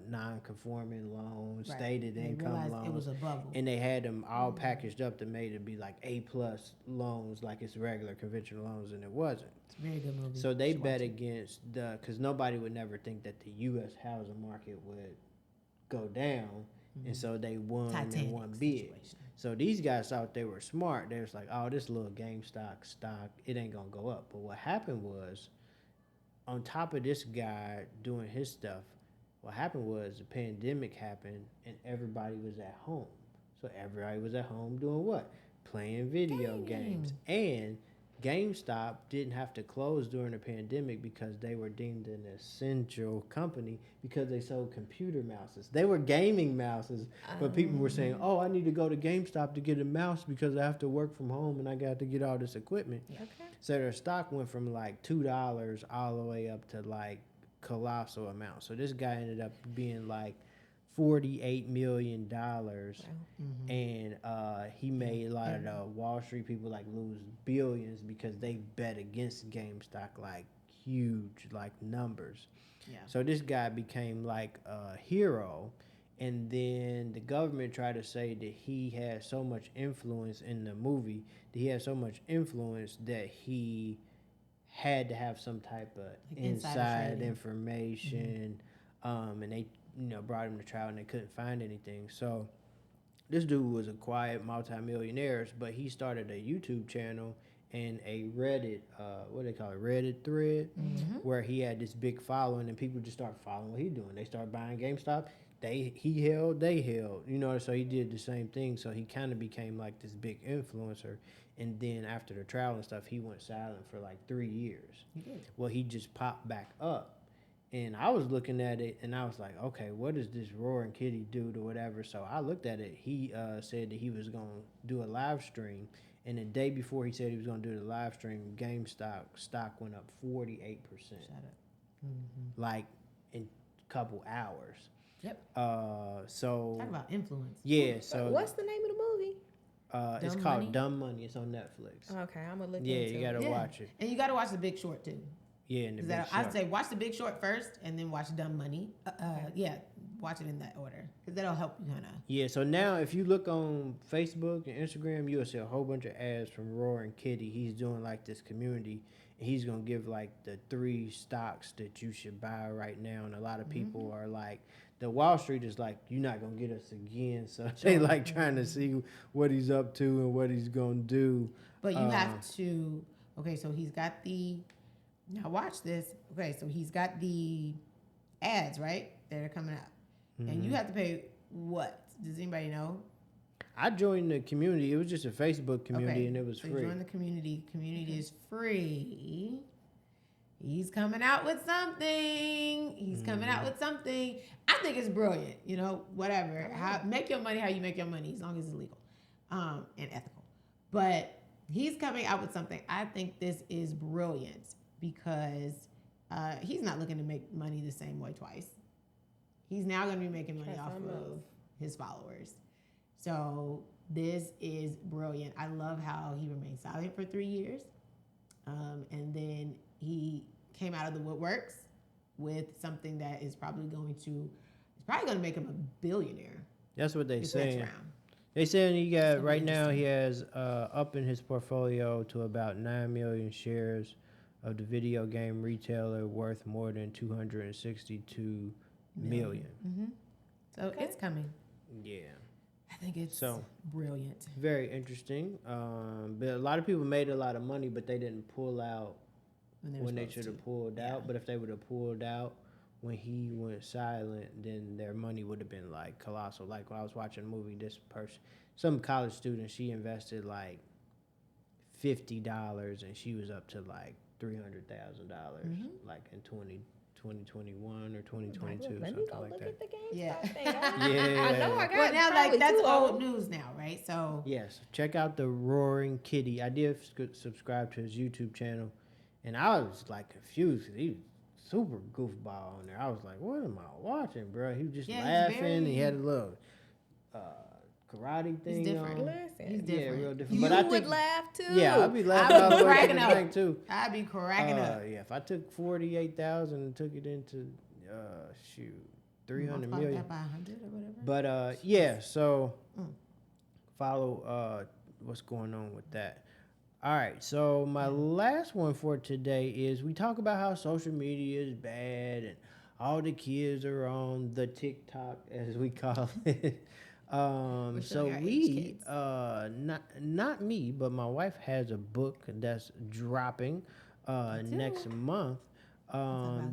non-conforming loans, Right. stated They income realized loans. it was a bubble. And they had them all packaged up to made it be like A+ loans, like it's regular conventional loans, and it wasn't. It's a very good movie. So they You should bet watch it. against because nobody would never think that the U.S. housing market would go down, and so they won Titanic in one bid. situation. So these guys thought they were smart. They was like, oh, this little GameStop stock, it ain't gonna go up. But what happened was, on top of this guy doing his stuff, what happened was the pandemic happened and everybody was at home. So everybody was at home doing what? Playing video games. And GameStop didn't have to close during the pandemic because they were deemed an essential company because they sold computer mouses. They were gaming mouses, but people were saying, oh, I need to go to GameStop to get a mouse because I have to work from home and I got to get all this equipment. Okay. So their stock went from like $2 all the way up to like colossal amount. So this guy ended up being like $48 million, and he made a lot of the Wall Street people like lose billions because they bet against GameStop like huge like numbers. Yeah. So this guy became like a hero, and then the government tried to say that he had so much influence in the movie, that he had so much influence that he had to have some type of Like insider inside trading. information, and they brought him to trial and they couldn't find anything. So this dude was a quiet multimillionaire, but he started a YouTube channel and a Reddit, what do they call it, Reddit thread, where he had this big following, and people just started following what he doing. They started buying GameStop. He held, they held, so he did the same thing. So he kind of became like this big influencer. And then after the trial and stuff, he went silent for like 3 years. He did. Well, he just popped back up. And I was looking at it, and I was like, okay, what does this Roaring Kitty do to whatever? So I looked at it. He said that he was going to do a live stream. And the day before he said he was going to do the live stream, GameStop stock went up 48%. Shut up. Like in a couple hours. Yep. So Talk about influence. yeah, so What's the name of the movie? it's Dumb called Money? Dumb Money. It's on Netflix. Okay, I'm gonna look Yeah, into you got it. to watch it. And you got to watch The Big Short too. Yeah, in the Is Big that, Short. I'd say watch The Big Short first, and then watch Dumb Money. Yeah, watch it in that order because that'll help you kind of. Yeah, so now if you look on Facebook and Instagram, you'll see a whole bunch of ads from Roaring Kitty. He's doing like this community, and he's gonna give like the 3 stocks that you should buy right now. And a lot of people are like, the Wall Street is like, you're not gonna get us again. So they like trying to see what he's up to and what he's gonna do. But you have to. Okay, so he's got the. Now watch this. Okay, so he's got the ads right that are coming out, and you have to pay what? Does anybody know? I joined the community. It was just a Facebook community, and it was so free. Join the community. Community is free. He's coming out with something. He's coming out with something. I think it's brilliant. Whatever. Make your money how you make your money, as long as it's legal, and ethical. But he's coming out with something. I think this is brilliant because he's not looking to make money the same way twice. He's now going to be making money off of his followers. So this is brilliant. I love how he remained silent for 3 years. And then he came out of the woodworks with something that is probably going to make him a billionaire. That's what they this next say. round. They saying he got gonna be right now he has up in his portfolio to about 9 million shares of the video game retailer worth more than 262 million. So it's coming. Yeah. I think it's So- brilliant. Very interesting. But a lot of people made a lot of money, but they didn't pull out when they should have pulled out. But if they would have pulled out when he went silent, then their money would have been like colossal. Like when I was watching a movie, this person, some college student, she invested like $50 and she was up to like $300,000 like in 2021 or 2022, Let me something go like look that. at the game. Yeah. Yeah. I know I got. Well, now probably that's 2 of old them. news now, right? So Yes, check out the Roaring Kitty. I did subscribe to his YouTube channel, and I was like confused 'cause he was super goofball on there. I was like, "What am I watching, bro?" He was just Yeah, he's laughing. very- He had a little karate thing different. on. Listen, He's Yeah, different. real different. you But I would think, laugh too. yeah, I'd be laughing. I'd be out loud cracking at up. the bank too. I'd be cracking up. Yeah, if I took 48,000 and took it into, shoot, 300 Multiply million. that by 100 or whatever. But yeah, so follow what's going on with that. All right, so my last one for today is we talk about how social media is bad and all the kids are on the TikTok, as we call it. So showing our age we, kids. not me, but my wife has a book that's dropping next month.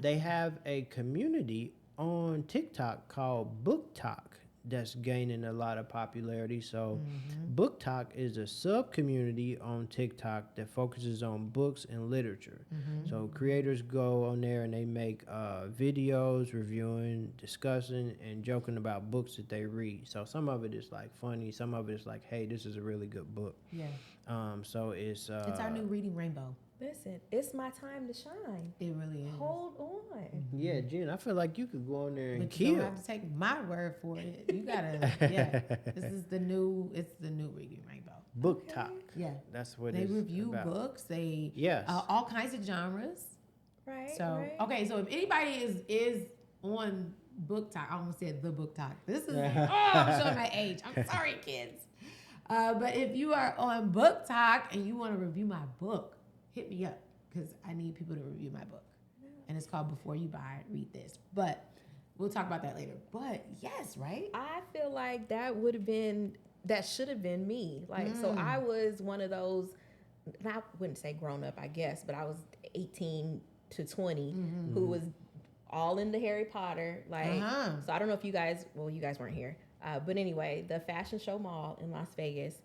They have a community on TikTok called Book Talk that's gaining a lot of popularity. So Book Talk is a sub-community on TikTok that focuses on books and literature. So creators go on there and they make videos reviewing, discussing, and joking about books that they read. So some of it is like funny, some of it is like, hey, this is a really good book. Yeah. So it's It's our new reading rainbow. Listen, it's my time to shine. It really is. Hold on. yeah, Jen, I feel like you could go on there and But you don't kill. have to take my word for it. You gotta, yeah. It's the new reading rainbow. Book Talk. Yeah. That's what They it's review about. books. They Yes. all kinds of genres. Right. So right. okay, so if anybody is on Book Talk, I almost said the Book Talk. This is I'm showing my age. I'm sorry, kids. But if you are on Book Talk and you want to review my book, hit me up because I need people to review my book. And it's called Before You Buy, Read This. But we'll talk about that later. But yes, right? I feel like that should have been me. Like, so I was one of those, I wouldn't say grown up, I guess, but I was 18 to 20 who was all into Harry Potter. Like, so I don't know if you guys weren't here. But anyway, the Fashion Show Mall in Las Vegas,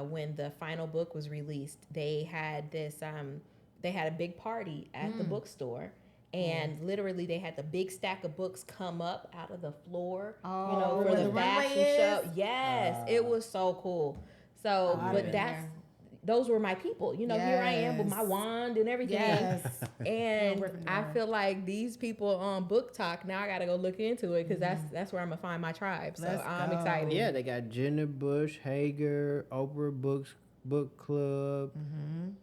when the final book was released, they had they had a big party at the bookstore. And literally, they had the big stack of books come up out of the floor, for where the the fashion runway show. is? Yes, it was so cool. So, but those were my people. Here I am with my wand and everything. Yes. And I feel like these people on Book Talk, now I got to go look into it because that's where I'm going to find my tribe. So I'm excited. Yeah, they got Jenna Bush, Hager, Oprah Book Club,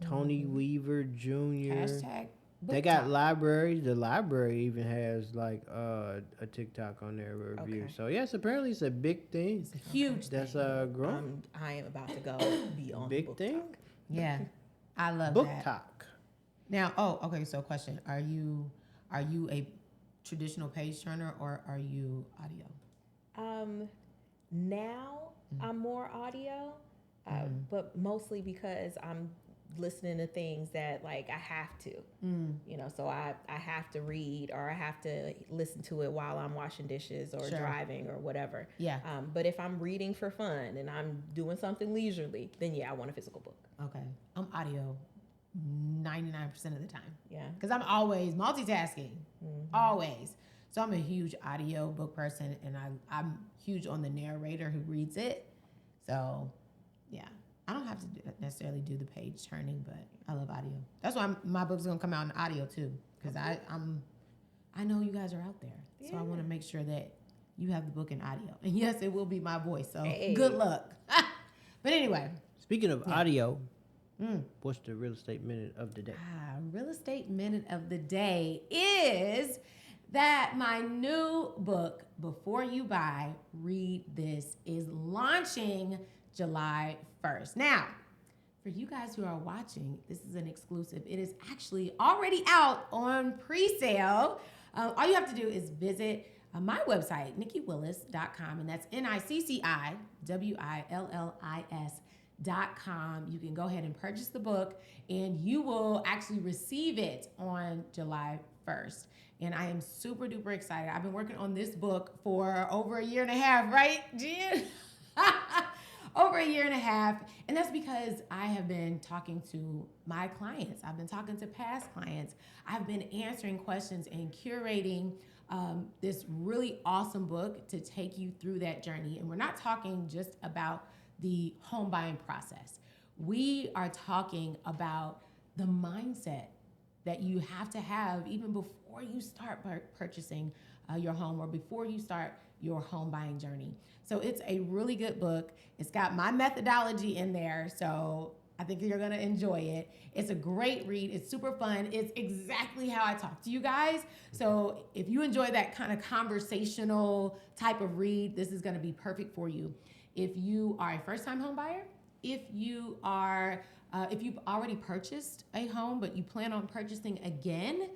Tony Weaver Jr. Hashtag Book They got Talk. libraries. The library even has like a TikTok on their review. Okay. So yes, apparently it's a big thing. It's a huge That's thing. growing. I am about to go be on Big Book thing. Talk. Yeah. I love Book that. Talk. Now, okay, so question. Are you a traditional page turner or are you audio? Now I'm more audio, but mostly because I'm listening to things that like I have to, so I have to read or I have to listen to it while I'm washing dishes or driving or whatever. Yeah. But if I'm reading for fun and I'm doing something leisurely, then yeah, I want a physical book. Okay. I'm audio 99% of the time. Yeah. Because I'm always multitasking. Always. So I'm a huge audio book person and I'm huge on the narrator who reads it. So yeah. I don't have to necessarily do the page turning, but I love audio. That's why my book's gonna come out in audio too, because I know you guys are out there, so I want to make sure that you have the book in audio. And yes, it will be my voice. So good luck. But anyway, speaking of audio, what's the real estate minute of the day? Real estate minute of the day is that my new book, Before You Buy, Read This, is launching July 1st. Now, for you guys who are watching, this is an exclusive. It is actually already out on pre-sale. All you have to do is visit my website, NicciWillis.com, and that's NicciWillis.com. You can go ahead and purchase the book, and you will actually receive it on July 1st. And I am super duper excited. I've been working on this book for over a year and a half, right, Jen? Over a year and a half. And that's because I have been talking to my clients. I've been talking to past clients. I've been answering questions and curating this really awesome book to take you through that journey. And we're not talking just about the home buying process. We are talking about the mindset that you have to have even before you start purchasing your home or before you start your home buying journey. So it's a really good book. It's got my methodology in there, so I think you're gonna enjoy it. It's a great read. It's super fun. It's exactly how I talk to you guys. So if you enjoy that kind of conversational type of read, this is gonna be perfect for you. If you are a first-time home buyer, if you've already purchased a home but you plan on purchasing again,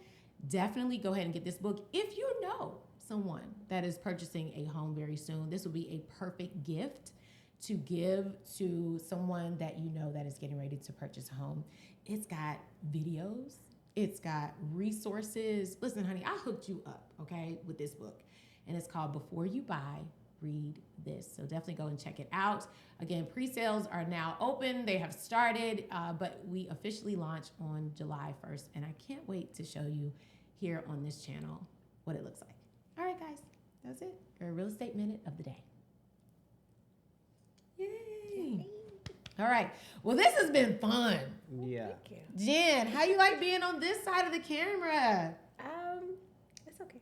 definitely go ahead and get this book. If you know someone that is purchasing a home very soon, this will be a perfect gift to give to someone that you know that is getting ready to purchase a home. It's got videos, it's got resources. Listen, honey, I hooked you up, okay, with this book. And it's called Before You Buy, Read This. So definitely go and check it out. Again, pre-sales are now open. They have started, but we officially launch on July 1st. And I can't wait to show you here on this channel what it looks like. All right, guys, that's it. Your real estate minute of the day. Yay. All right. Well, this has been fun. Yeah. Thank you. Jen, how you like being on this side of the camera? It's okay.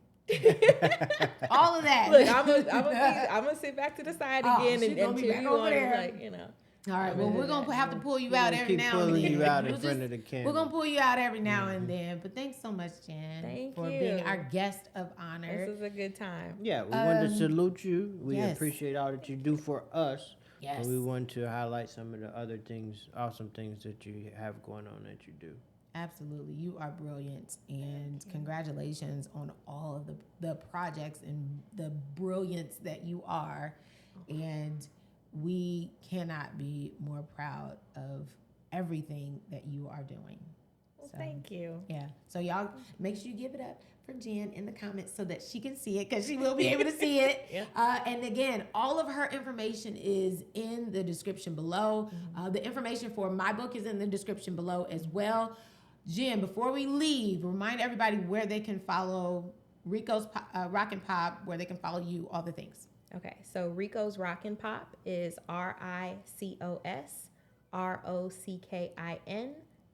All of that. Look, I'm gonna sit back to the side again she and gonna be cheer back you over on, there. like, you know. All right. Well, we're gonna have to pull you out every Keep now and pulling then. you out in We'll front of the camera. We're gonna pull you out every now and then. But thanks so much, Jen, Thank for you. being our guest of honor. This is a good time. Yeah, we want to salute you. We yes. appreciate all that you do for us. Yes. And we want to highlight some of the other things, awesome things that you have going on that you do. Absolutely. You are brilliant. And congratulations on all of the projects and the brilliance that you are. And we cannot be more proud of everything that you are doing. Well, thank you. Yeah. So y'all make sure you give it up for Jen in the comments so that she can see it, because she will be able to see it. Yeah. And again, all of her information is in the description below. The information for my book is in the description below as well. Jen, before we leave, remind everybody where they can follow Rico's Rockin' Pop, where they can follow you, all the things. Okay, so Rico's Rockin' Pop is RICOS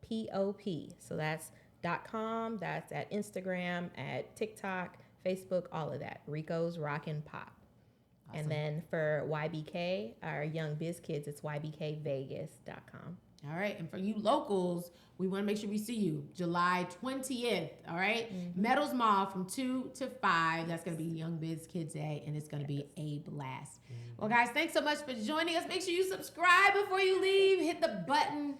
ROCKINPOP. So that's .com, that's at Instagram, at TikTok, Facebook, all of that. Rico's Rockin' Pop. Awesome. And then for YBK, our young biz kids, it's ybkvegas.com. All right. And for you locals, we want to make sure we see you July 20th. All right. Meadows Mall from 2 to 5. That's going to be Young Biz Kids Day, and it's going to be a blast. Well, guys, thanks so much for joining us. Make sure you subscribe before you leave. Hit the button.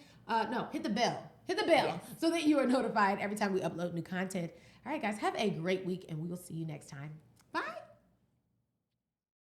Hit the bell. Hit the bell so that you are notified every time we upload new content. All right, guys, have a great week, and we will see you next time.